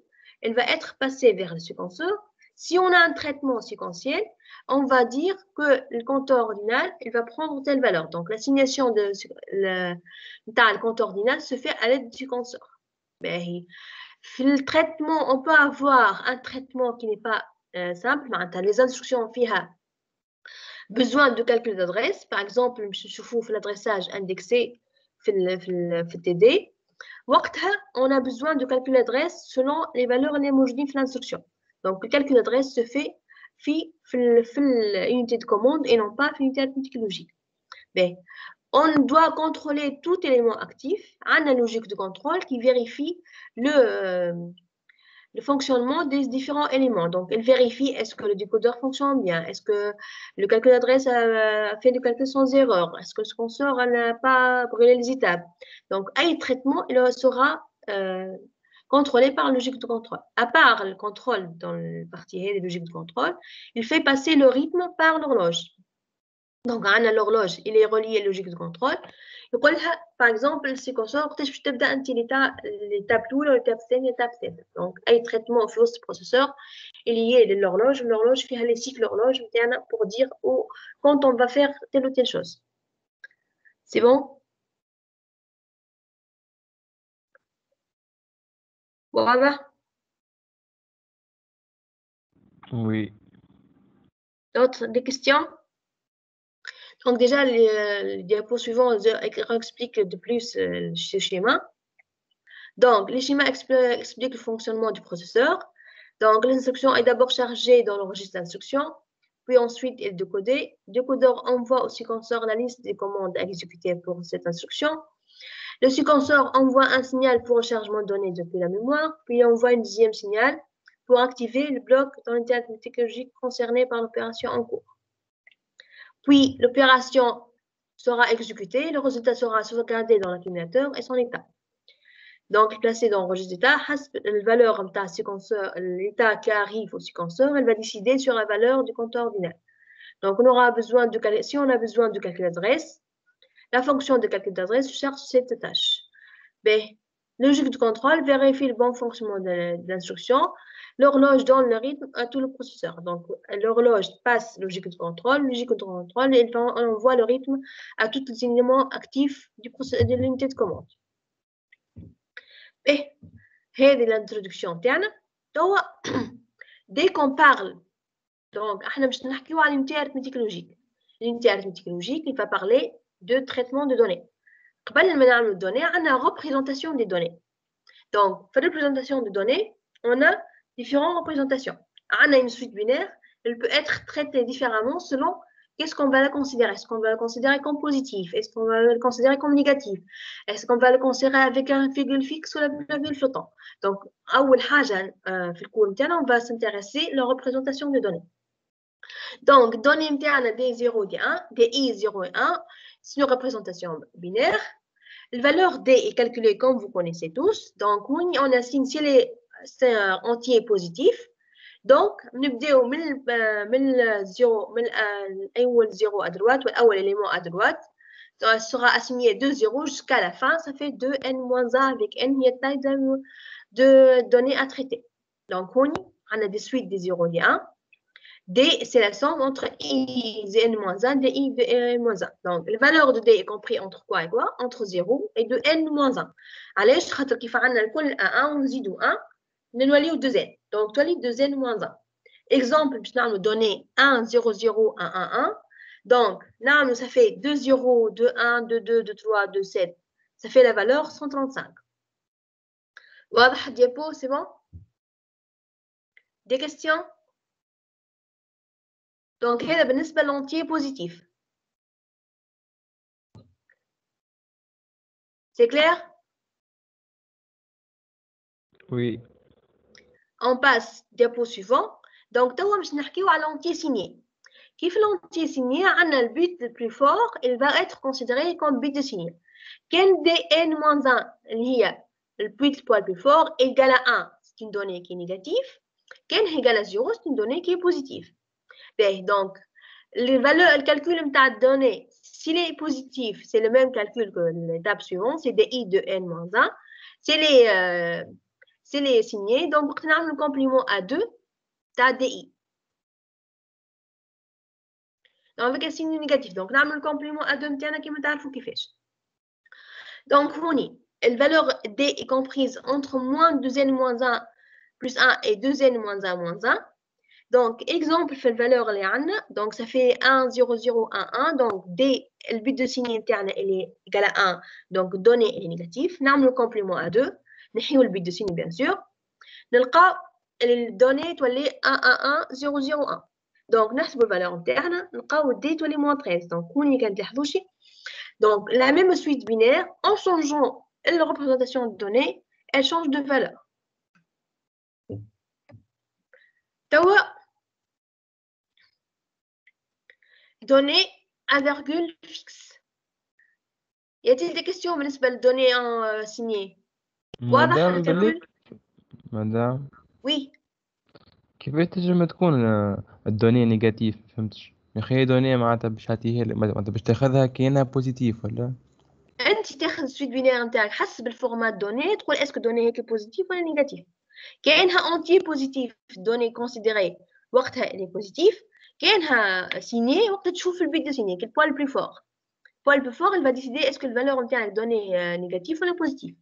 elle va être passée vers le séquenceur. Si on a un traitement séquentiel, on va dire que le compteur ordinal, il va prendre telle valeur. Donc, l'assignation de le compteur ordinal se fait à l'aide du séquenceur. Le traitement, on peut avoir un traitement qui n'est pas simple. Les instructions فيها besoin de calcul d'adresse. Par exemple, je l'adressage indexé في TD. On a besoin de calcul d'adresse selon les valeurs les موجودين في l'instruction. Donc, le calcul d'adresse se fait l'unité de commande et non pas l'unité arithmétique logique. On doit contrôler tout élément actif. On a une logique de contrôle qui vérifie le fonctionnement des différents éléments. Donc, elle vérifie est-ce que le décodeur fonctionne bien, est-ce que le calcul d'adresse a fait le calcul sans erreur, est-ce que le séquenceur n'a pas brûlé les étapes. Donc, à un traitement, il sera contrôlé par la logique de contrôle. À part le contrôle dans la partie des logiques de contrôle, il fait passer le rythme par l'horloge. Donc, l'horloge, il est relié à la logique de contrôle. Par exemple, le séquenceur, je te donne l'étape 2, l'étape 5, l'étape 7. Donc, un traitement au ce processeur est lié à l'horloge. L'horloge fait les cycles d'horloge pour dire quand on va faire telle ou telle chose. C'est bon? Voilà. Oui. D'autres des questions? Donc déjà, les diapos suivants expliquent de plus ce schéma. Donc, les schémas expliquent le fonctionnement du processeur. Donc, l'instruction est d'abord chargée dans le registre d'instruction, puis ensuite elle est décodée. Le décodeur envoie au séquenceur la liste des commandes à exécuter pour cette instruction. Le séquenceur envoie un signal pour le chargement de données depuis la mémoire, puis il envoie un deuxième signal pour activer le bloc dans l'unité arithmétique logique concerné par l'opération en cours. Puis, l'opération sera exécutée, le résultat sera sauvegardé dans l'accumulateur et son état. Donc, placé dans le registre d'état, la valeur de séquenceur, l'état qui arrive au séquenceur, elle va décider sur la valeur du compteur ordinaire. Donc, on aura besoin de si on a besoin de calcul d'adresse, la fonction de calcul d'adresse cherche cette tâche. B. Logique de contrôle vérifie le bon fonctionnement de l'instruction. L'horloge donne le rythme à tout le processeur. Donc, l'horloge passe logique de contrôle, et envoie le rythme à tous les éléments actifs de l'unité de commande. Et c'est l'introduction. Dès qu'on parle, donc, on va parler de l'unité arithmétique logique. L'unité arithmétique logique, il va parler de traitement de données. Avant de faire les données, on a une représentation des données. Donc, pour la représentation des données, on a différentes représentations. On a une suite binaire, elle peut être traitée différemment selon qu'est-ce qu'on va la considérer. Est-ce qu'on va la considérer comme positif? Est-ce qu'on va la considérer comme négatif? Est-ce qu'on va la considérer avec un virgule fixe ou la virgule flottante? Donc, on va s'intéresser à la représentation des données. Donc, données des 0 et 1, des i 0 et 1, c'est une représentation binaire. La valeur d est calculée comme vous connaissez tous. Donc, on assigne si c'est un entier positif. Donc, on va 0 à droite, ou l'élément à droite. Ça sera assigné 2 0 jusqu'à la fin. Ça fait 2n-1 avec n qui est taille de données à traiter. Donc, on a des suites des 0 et 1. D, c'est la somme entre i de n-1 et i de n-1. Donc, la valeur de d est comprise entre quoi et quoi? Entre 0 et de n-1. علاش خاطر كيف عندنا الكل 1 ونزيدوا 1 نوليو 2n. Donc, تولي 2n-1. Exemple, باش نعملوا donner 1 0 0 1 1 1. Donc, نعملوا ça fait 2 0 2 1 2 2 2 3 2 7. Ça fait la valeur 135. واضح الديابو, c'est bon? Des questions? Donc, هذا بالنسبة للentier positif. C'est clair? Oui. On passe diapo suivant. Donc, توا باش نحكيو على l'entier signé. كيف l'entier signé, عندنا le bit le plus fort, il va être considéré comme bit de signé. كان dn-1 اللي هي le bit le plus fort égale à 1, c'est une donnée qui est négative. كان égale à 0, c'est une donnée qui est positive. Donc, les valeurs, le calcul de données, s'il est positif, c'est le même calcul que l'étape suivante, c'est di de n-1. C'est les signés. Donc, pour faire le complément à 2, tu as di. Donc, avec un signe négatif. Donc, on a le complément à 2, qui me tarifou qui fait. Donc, la valeur d est comprise entre moins 2n-1 plus 1 et 2n-1 moins 1. Donc, exemple, fait la valeur donc ça fait 1, 0, 0, 1, 1. Donc, D, le but de signe interne, il est égal à 1. Donc, donnée, elle est négative. Nous avons le complément à 2. Nous avons le but de signe, bien sûr. Nous avons le donnée, tu as 1, 1, 1, 0, 0, 1. Donc, nous avons la valeur interne. Nous avons D, tu as moins 13. Donc, on y a donc, la même suite binaire, en changeant la représentation de données, elle change de valeur. Données à virgule fixe. Y a-t-il des questions بالنسبة للدونnées en signé? مدام Oui. كيفاش تنجم تكون الدونية نيجاتيف؟ فهمتش يا اخي دونية معناتها باش تعطيها معناتها باش تاخذها كأنها بوزيتيف ولا؟ انت تاخذ السويت بينير نتاعك حسب الفورمات دوني تقول اسكو دوني هيك بوزيتيف ولا نيجاتيف. كاينها انتي بوزيتيف دوني كونسيديري وقتها اللي بوزيتيف، كاينها سيني وقت تشوف البيت دو سيني كي البوال البلو فور. البوال البلو فور il va décider est-ce que le valeur نتاعك دوني نيجاتيف ولا بوزيتيف.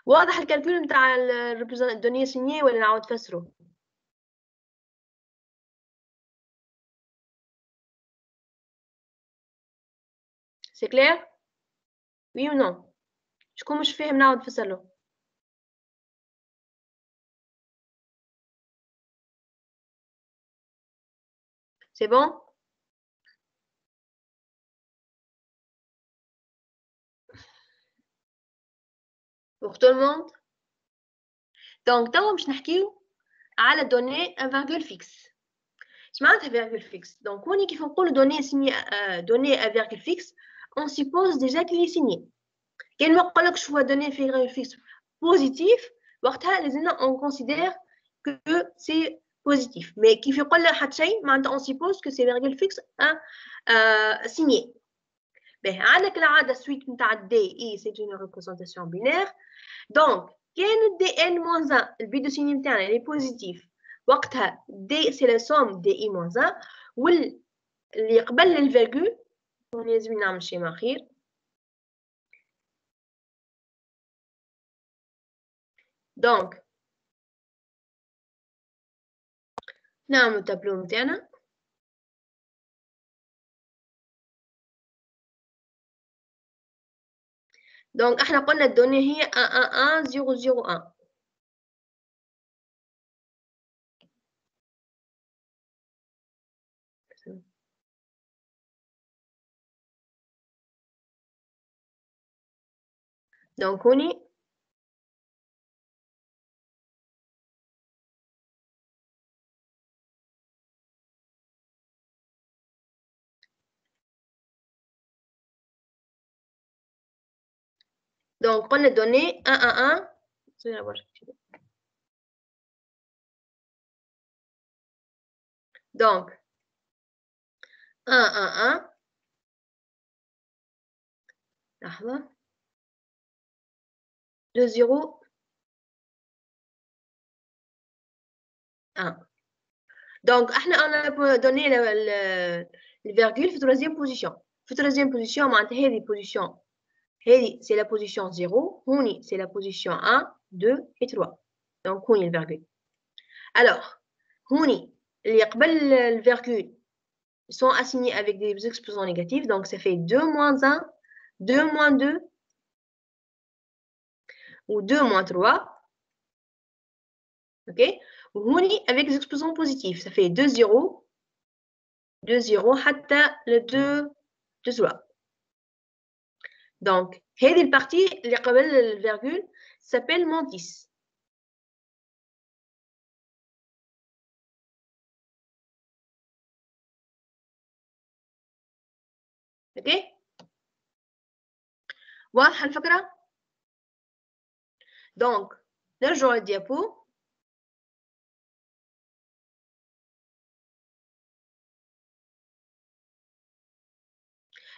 واضح الكالكول نتاع الدوني سيني ولا نعاود نفسرو؟ C'est clair? Oui ou non? شكون مش فاهم نعاود نفسرلو؟ C'est bon? Pour tout le monde? Donc, توا باش نحكيو على données à virgule fixe. اش معناتها virgule fixe؟ Donc, هوني كيف نقولوا données à virgule fixe, on suppose déjà qu'il est signé. كان ما قالكش هو donné في fixe positif وقتها لازمنا on considère que c'est positif mais كيف يقول لها حتى شيء معناتها on suppose que c'est virgule fixe signé. باهي عندك العادة suite نتاع دي اي c'est une représentation binaire donc كان دي n moins 1 البي دو سيني نتاعنا اللي بوزيتيف وقتها دي سي لا سوم دي اي moins 1 واللي قبل الفيرغول لازم نعمل شيء ما خير دونك نعمل التابلو نتاعنا دونك احنا قلنا الدوني هي 1111001 دونك هوني donc قلنا données 111 donc 111 لحظة 20 1 donc احنا on a donné le virgule في troisième position في troisième position معناتها هذه position هذه c'est la position 0 هوني c'est la position 1 2 et 3 donc هوني le virgule alors هوني اللي قبل le virgule sont assignés avec des exposants négatifs donc ça fait 2 moins 1 2 moins 2 ou 2 moins 3 ok وهوني avec des exposants positifs ça fait 2 0 2 0 حتى le 2 2 3 donc هذه البارتي اللي قبل الفيرغول s'appelle mantis اوكي واضحه الفكره دونك نرجع للديابو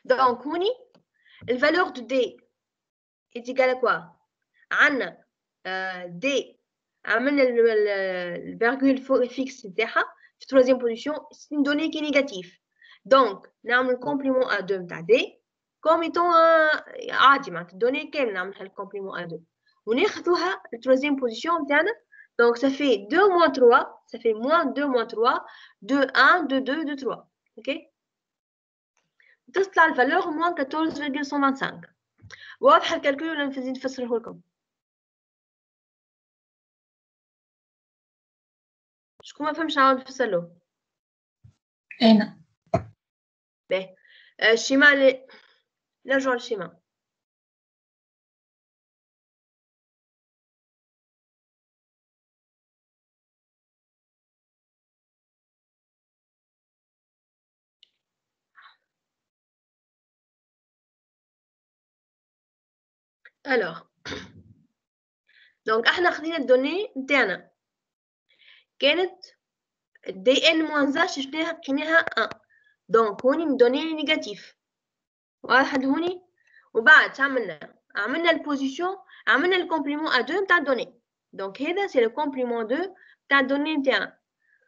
دونك هوني الفالور دو دي est égal à quoi عندنا دي عملنا الفيرغول فيكس نتاعها في troisième position c'est une donnée qui est négative donc نعمل complément à 2 نتاع دي comme étant عادي معناتها الدوني كامل نعملها الكومبليمون à 2 وناخذوها في troisième position نتاعنا donc ça fait 2 moins 3 ça fait moins 2 moins 3 2 1 2 2 2 3 ok تطلع الفالور moins 14,125 واضح الكالكول ولا نزيد نفسره لكم شكون ما فهمش نعاود نفسر له انا باهي الشيما نرجعوا للشيما alors donc احنا خدينا الدوني نتاعنا كانت دي ان موان شفناها لقيناها 1 دونك هوني الدوني نيجاتيف واحد هوني وبعد عملنا البوزيشن عملنا الكومبليمون ا 2 نتاع الدوني دونك هذا سي لو كومبليمون 2 نتاع الدوني نتاعنا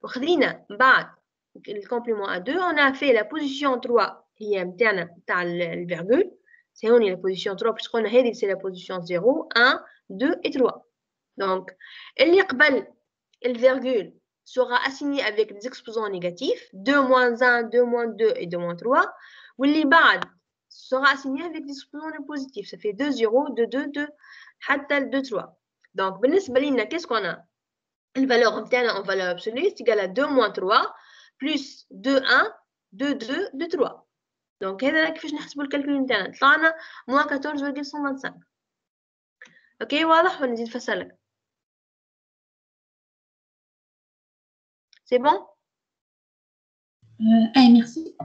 وخدينا بعد الكومبليمون ا 2 on a fait la position 3 هي نتاعنا نتاع الفيرغول سي هوني لا بوزيشن 3 باش قلنا هذه سي لا بوزيشن 0 1 2 et 3 دونك اللي قبل الفيرغول sera assigné avec des exposants négatifs 2 moins 1 2 moins 2 et 2 moins 3 واللي بعد sera assigné avec des exposants positifs ça fait 2 0 2 2 2 حتى 2 3 donc بالنسبه لنا qu'est-ce qu'on a الفالور نتاعنا en valeur absolue c'est égal à 2 moins 3 plus 2 1 2 2 2 3 donc هذا كيفاش نحسبوا الكالكول نتاعنا طلعنا moins 14,125 اوكي واضح ولا نزيد نفسرلك c'est bon merci.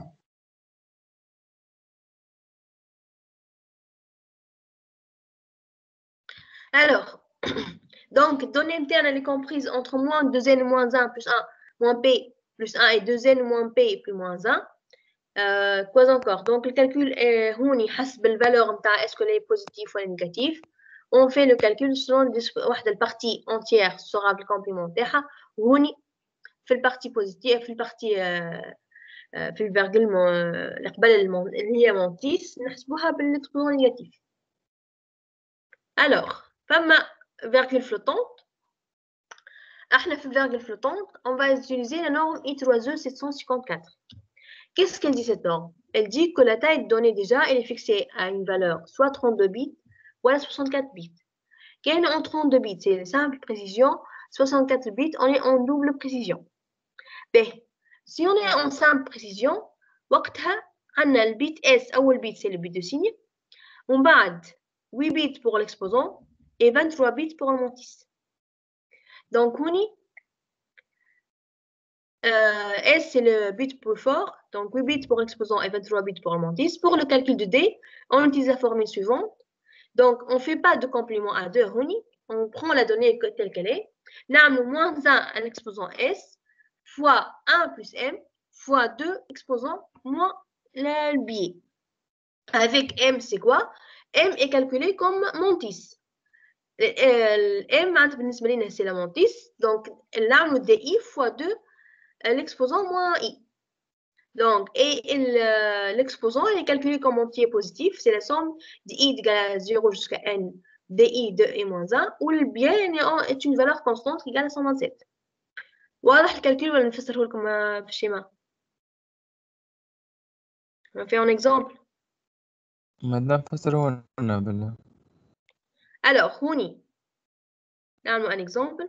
Alors, donc, donnée interne, elle est comprise entre moins 2n moins 1 plus 1 moins p plus 1 et 2n moins p plus moins 1. Quoi encore? Donc, le calcul est هوني حسب الvaleur نتاع est-ce que est positif ou négatif. On fait le calcul selon la partie entière sera le complément نتاعها وهوني في البارتي بوزيتيف في البارتي في الفيرجل اللي قبل اللي هي مونتيس نحسبوها بالاكسبونون نيجاتيف. Alors, فما virgule flottante. احنا في virgule flottante, on va utiliser la norme I3E 754. Qu'est-ce qu'elle dit cette norme? Elle dit que la taille donnée déjà, elle est fixée à une valeur soit 32 bits, ou 64 bits. Quand on est en 32 bits, c'est une simple précision. 64 bits, on est en double précision. Ben, si on est en simple précision, وقتها عندنا le bit S أول bit c'est le bit de signe. On بعد 8 bits pour l'exposant et 23 bits pour le mantis. Donc هوني S c'est le bit plus fort, donc 8 bits pour l'exposant et 23 bits pour le mantis. Pour le calcul de D, on utilise la formule suivante. Donc, on ne fait pas de complément à 2, on prend la donnée telle qu'elle est. نعمل moins 1 à l'exposant S fois 1 plus M fois 2 exposant moins le biais. Avec M, c'est quoi? M est calculé comme mantis. M, c'est la mantis. Donc, نعمل DI fois 2 l'exposant moins I. Donc, l'exposant est calculé comme entier positif, c'est la somme de I égale à 0 jusqu'à N DI de I moins 1, où le bien est une valeur constante égale à 127. واضح الكالكول ولا نفسره لكم في الشيما؟ On fait un exemple. مادام فسروه لنا بالله. Alors, هوني نعمل un exemple.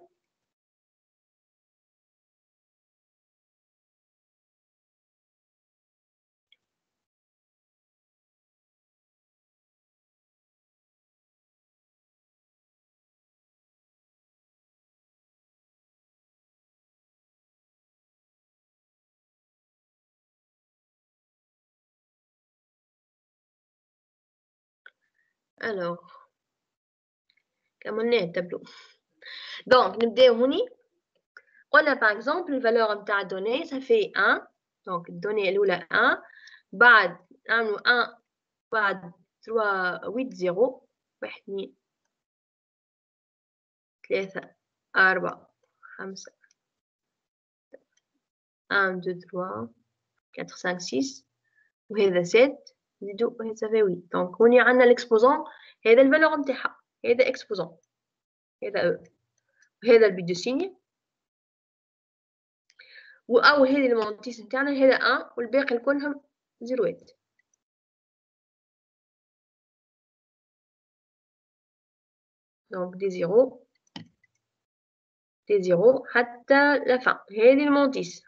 Alors, كملنا التابلو. Donc, نبدأ هوني. قلنا par exemple la valeur نتاع الدوني ça fait 1. Donc, الدوني الأولى 1. بعد نعملو 1 بعد 3 8 0 1 2 3 4 5 1 2 3 4 5 6 وهذا 7 زيدو وهذا ça fait 8. Donc هوني عندنا l'exposant هذا الفالور نتاعها هذا exposant هذا E وهذا البيت دو سيني أو هذه المونتيس نتاعنا هذا 1 والباقي كلهم زيروات. Donc des zéros حتى la fin. هذه المونتيس.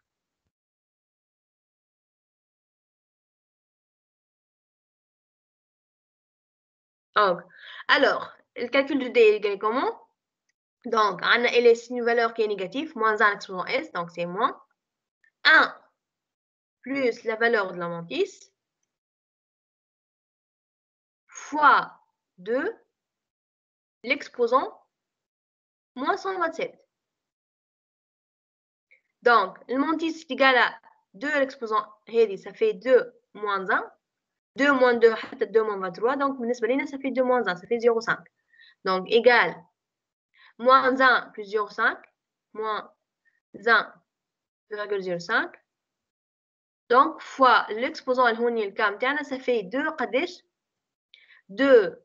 Alors, le calcul de D est égal comment? Donc, on a une valeur qui est négative, moins 1 exposant S, donc c'est moins 1 plus la valeur de la mantis fois 2 l'exposant moins 127. Donc, le mantis est égal à 2 l'exposant, ça fait 2 moins 1. 2 moins 2, 2 moins 23. Donc, ça fait 2 moins 1, ça fait 0,5. Donc, égal moins 1 plus 0,5 moins 1,05. Donc, fois l'exposant le cas ça fait 2 قداش 2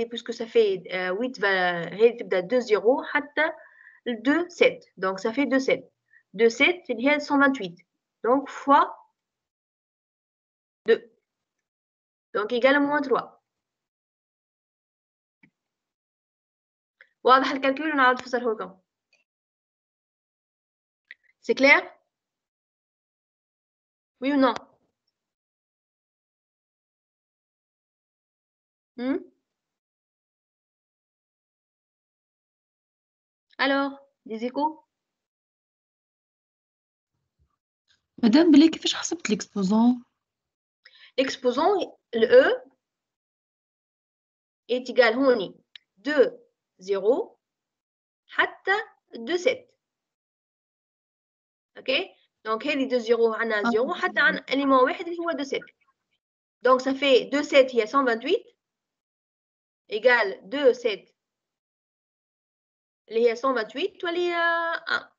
puisque ça fait 8 هذه تبدا 2 0 حتى 2 7. Donc, ça fait 2 7. 2 7 c'est 128. Donc, fois 2. Donc, égal à moins 3. واضح الكالكول ونعاود نفسره لكم. C'est clair? Oui ou non? Alors, des échos? مدام بلي كيفاش حسبت l'exposant? L'exposant, le E, est égal هوني 2 0 حتى 2 7. اوكي دونك هذه 2 0 عندنا 0 حتى عن اليمون واحد اللي هو 2 7. دونك ça fait 2 7 هي 128 égale 2 7 اللي هي 128 تولي 1.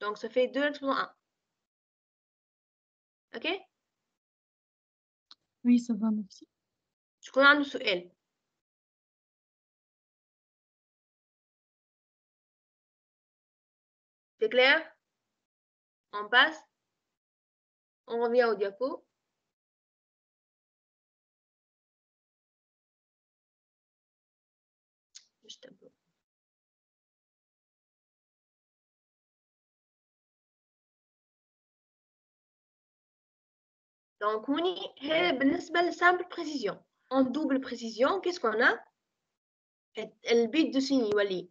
دونك ça fait 2 exposant 1. اوكي Oui, ça va, merci. شكون عنده سؤال؟ C'est clair? On passe? On revient au diapo. Juste un peu. Donc, بالنسبة للسامبل précision. En double précision, qu'est-ce qu'on a? Le bit de signe يولي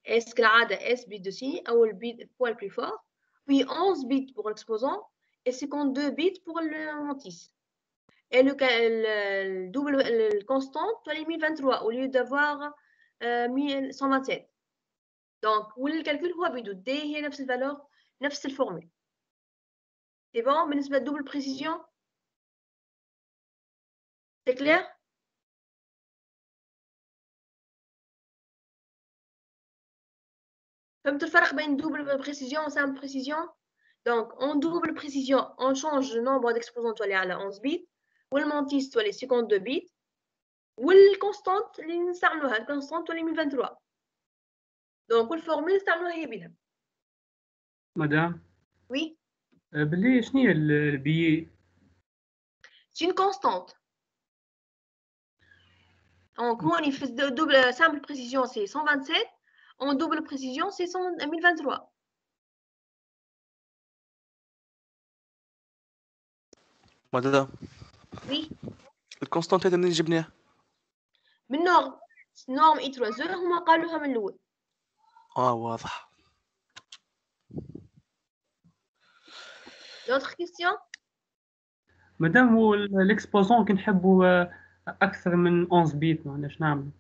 S كالعادة S bit de signe أو le bit poil plus fort, puis 11 bits pour l'exposant et 52 bits pour le mantis. Et le double, le constant, tu as 1023 au lieu d'avoir 1127. Donc, le calcul هو بيدو D هي نفس الفالور نفس الفورمule. C'est bon بالنسبة للدوبل précision? C'est clair? فهمت الفرق بين double précision et simple précision? Donc, en double précision, on change le nombre d'exposants تولي على 11 bits والمانتيس تولي 52 bits والconstante اللي نستعملوها الconstante تولي 1023. Donc, الفورمule نستعملوها هي بينها. مدام Oui. باللي شنو هي البي؟ C'est une constante. Donc, on fait double simple précision, c'est 127. En double précision, c'est 1023. مدام Oui. الكونستانت هذا منين جبناه؟ من نورم اي 3 هما قالوها من الاول. واضح. D'autres questions? مدام هو الاكسبوزون كي نحبوا اكثر من 11 بيت معليش نعمل؟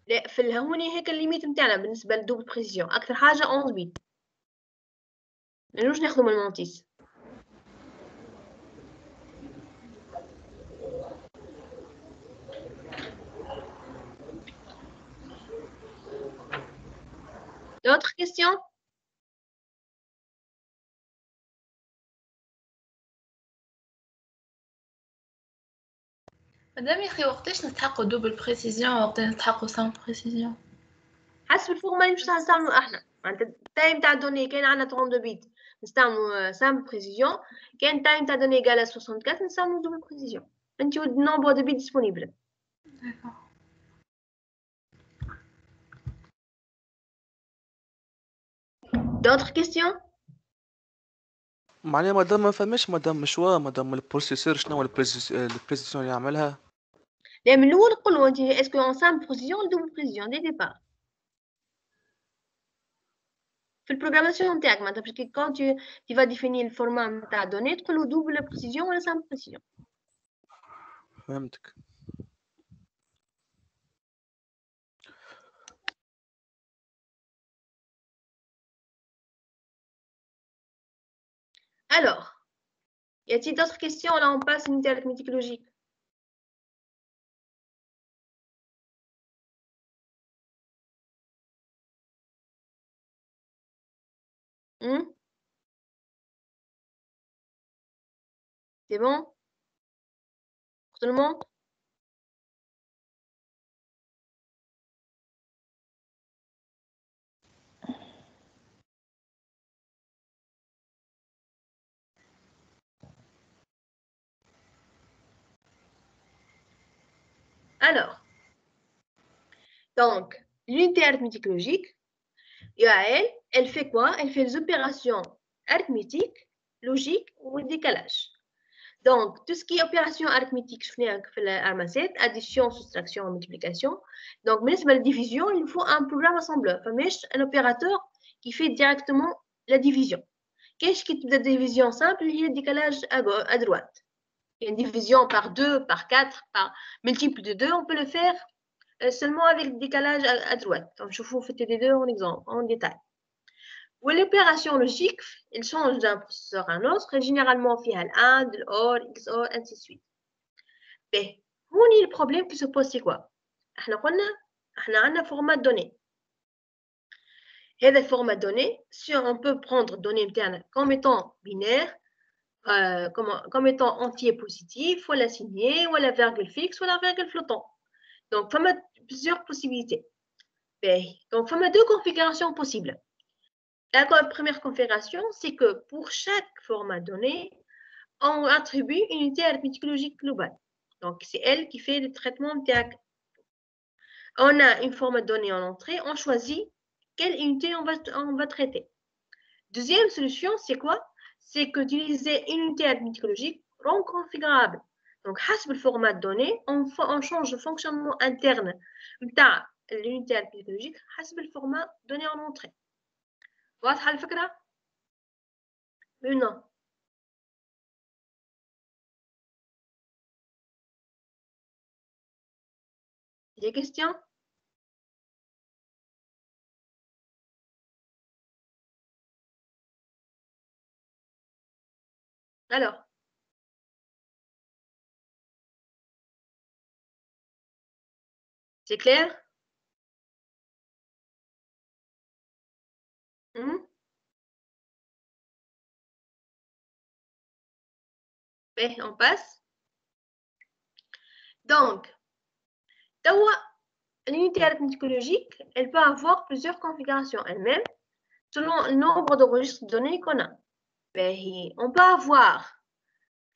لا في هوني هيك الليميت نتاعنا بالنسبه للدوبل بريسيون اكثر حاجه 11 بيت. مانوش ناخذوا من المونتيس. D'autres questions? مدام يا اخي وقتاش نستحقوا دوبل بريسيزيون وقتاش نستحقوا سام بريسيزيون؟ حسب الفورمال اللي باش نستعملوا احنا. معناتها التايم تاع الدوني كاين عندنا 32 بيت نستعملوا سام بريسيزيون، كاين تايم تاع الدوني ايغال 64 نستعملوا دوبل بريسيزيون. انت النومبر دو بيت ديسپونيبل. D'autres questions? معناها مادام ما فماش مادام مشوا مادام البروسيسور شنو هو البريسيسيون اللي يعملها؟ لا من الاول نقولوا انت اسكو اون سامبل بريسيزيون ولا دوبل بريسيزيون دي ديبار في البروغراماسيون نتاعك معناتها باسكو كون tu vas définir الفورما نتاع دوني تقولوا دوبل بريسيزيون ولا سامبل بريسيزيون. فهمتك. Alors, y a-t-il d'autres questions? Là, on passe à une unité arithmétique logique. C'est bon? Pour tout le monde? Alors, donc, l'unité arithmétique logique, elle fait quoi? Elle fait les opérations arithmétiques, logiques ou décalage. Donc, tout ce qui est opération arithmétique, je fais l'armacette, addition, soustraction, multiplication. Donc, mais la division, il faut un programme assembleur. Un opérateur qui fait directement la division. Qu'est-ce qui est la division simple? Il y a le décalage à droite. Il y a une division par 2, par 4, par multiple de 2, on peut le faire seulement avec le décalage à droite. Donc, je vous fais les deux en exemple, en détail. Ou l'opération logique, elle change d'un processeur à un autre, et généralement, il y a l'AND, l'OR, XOR, ainsi de suite. Mais, le problème qui se pose, c'est quoi? On a un format de données. Et le format de données, si on peut prendre données internes comme étant binaires, comme étant entier positif, ou l'assigné, ou la virgule fixe, ou la virgule flottante. Donc, il y a plusieurs possibilités. Donc, il y a deux configurations possibles. La première configuration, c'est que pour chaque format de données, on attribue une unité arithmétique logique globale. Donc, c'est elle qui fait le traitement de TAC. On a une format de données en entrée, on choisit quelle unité on va traiter. Deuxième solution, c'est quoi? C'est qu'utiliser une unité arithmétique logique reconfigurable. Donc, حسب le format de données, on change le fonctionnement interne de l'unité arithmétique logique حسب le format donné en entrée. واضحة الفكرة؟ Oui ou non? Des questions? Alors, c'est clair? On passe. Donc, l'unité arithmétique logique, elle peut avoir plusieurs configurations elle-même selon le nombre de registres de données qu'on a. On peut avoir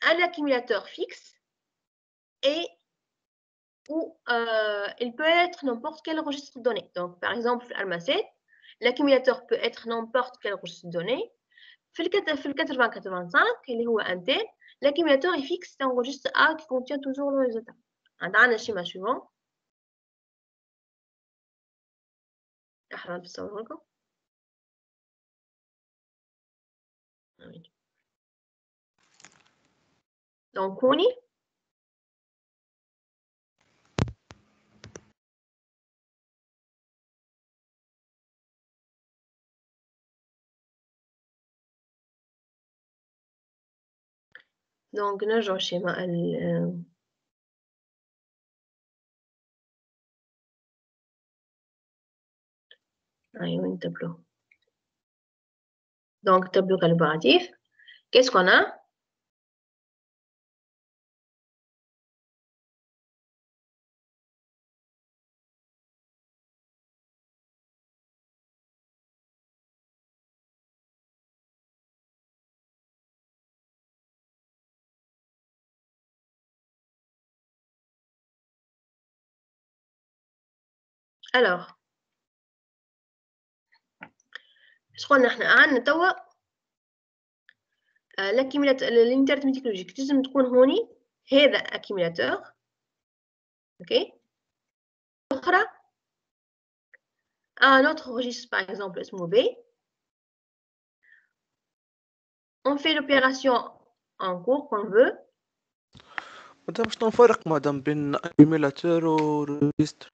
un accumulateur fixe et où il peut être n'importe quel registre de données. Donc, par exemple, Arma7, l'accumulateur peut être n'importe quel registre de données. في ال 8085 اللي هو انتل l'accumulateur est fixe, c'est un registre A qui contient toujours le résultat. عندنا le schéma suivant. احنا بنصور لكم. Donc هوني donc نرجع الشيماء أيوة التابلو. Donc tableau collaboratif. Qu'est-ce qu'on a? Alors, شغلنا احنا عندنا توا l'accumulateur l'unité arithmétique logique لازم تكون هوني هذا accumulateur. اوكي أخرى un autre registre par exemple اسمه B. On fait l'opération en cours qu'on veut. مادام شنو الفرق مادام بين accumulateur و registre؟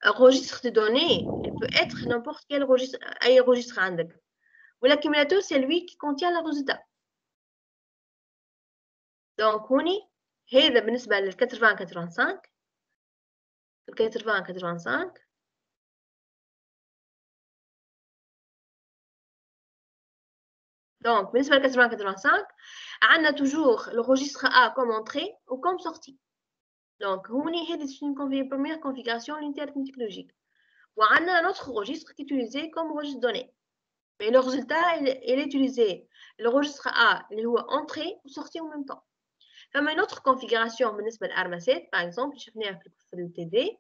Un registre de données, il peut être n'importe quel registre, أي registre عندك. L'accumulateur, c'est lui qui contient le résultat. Donc, هوني هذا بالنسبة لل 8085 ال 8085 Donc, بالنسبة لل 8085 عندنا toujours le registre A comme entrée ou comme sortie. Donc, هوني c'est une première configuration de l'unité arithmétique logique. وعندنا un autre registre qui est utilisé comme registre de données. Mais le résultat, il est utilisé. Le registre A, il est entrée ou sortie en même temps. Comme une autre configuration, بالنسبة للARMA7, par exemple, je venais avec le TD.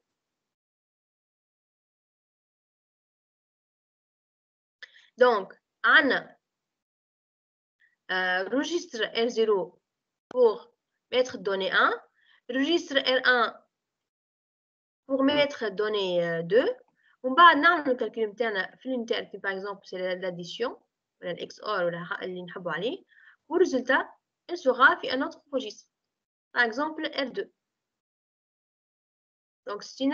Donc, on a registre R0 pour mettre donnée 1, registre R1 pour mettre donnée 2. On va نعمل calcul interne في l'unité par exemple c'est l'addition ولا الXOR ولا اللي نحبوا عليه والريزلtat il sera في un autre registre par exemple R2. Donc, c'est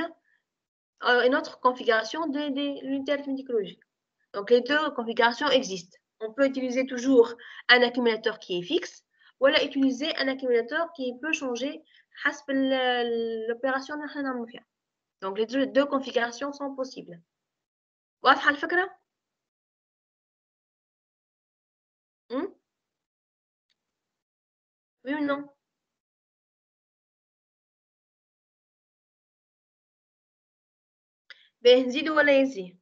une autre configuration de l'unité arithmétique-logique. Donc, les deux configurations existent. On peut utiliser toujours un accumulateur qui est fixe ou utiliser un accumulateur qui peut changer حسب l'opération اللي احنا نعملوا فيها. Donc, les deux configurations sont possibles. واضحة الفكرة؟ Oui ou non? باهي نزيدو ولا يزي؟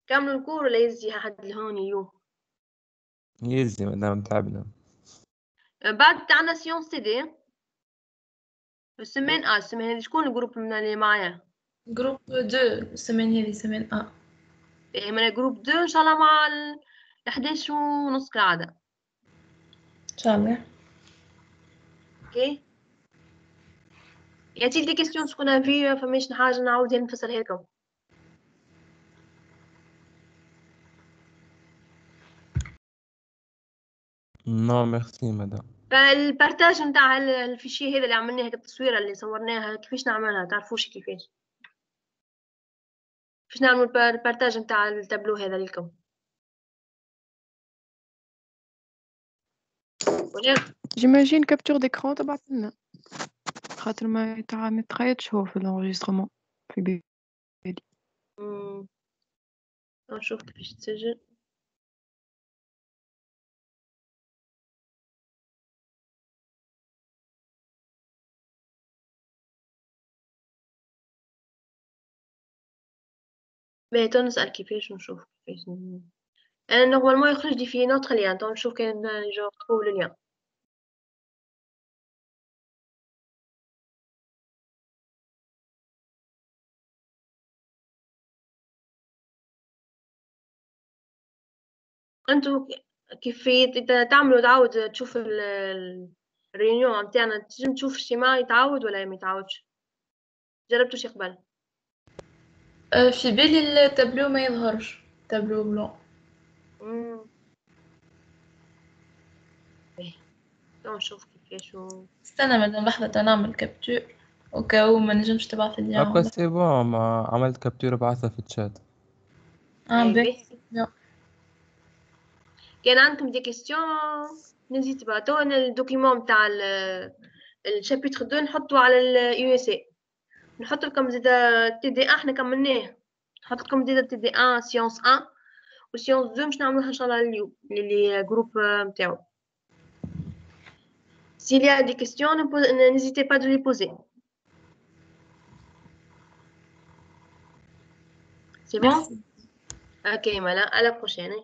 كملوا الكور ولا يزي حد لهون اليوم؟ يزي مادام تعبنا. بعد تاعنا سيونس سي دي السمين السمين هذه شكون الجروب من اللي معايا؟ جروب 2 السمين هذه سمين باهي من الجروب 2 ان شاء الله مع 11:30 كالعادة. ان شاء الله. اوكي ياتي دي كيستيون شكون في فماش حاجة نعاود نفسرها لكم. نو ميرسي مدام. فالبارتاج نتاع الفيشي هذا اللي عملناه التصويره اللي صورناها كيفاش نعملها تعرفوش كيفاش نعمل البارتاج نتاع التابلو هذا لكم ولا جيماجين كابتور ديكرون تبعت لنا خاطر ما يتخيطش هو في الانغيسترومون في بالي. نشوف كيفاش تسجل. باهي تو نسأل كيفاش ونشوف كيفاش انا نورمالمون يخرج لي في نوتر ليان تو نشوف كاين جو تروف لو ليان. انتو كيف تعملوا تعاود تشوف الريونيون نتاعنا تنجم تشوف الشيما يتعاود ولا ما يتعاودش؟ جربتوا شي قبل؟ في بالي التابلو ما يظهرش تابلو بلون. نشوف كيفاش استنى مادام لحظة نعمل كابتور وكاو ما نجمش تبعث لي هاكا سي بون ما عملت كابتور بعثها في الشات. باهي. كان عندكم دي كيستيون نزيد بعتو انا الدوكيمون نتاع الشابيتر 2 نحطو على اليو اس اي نحط لكم زيد تي دي 1 احنا كملناه نحط لكم زيد تي دي 1 سيونس 1 وسيونس 2 باش نعملوها ان شاء الله اليوم اللي جروب نتاعو. s'il y a des questions n'hésitez pas de les poser. C'est bon? Ok, voilà, à la prochaine.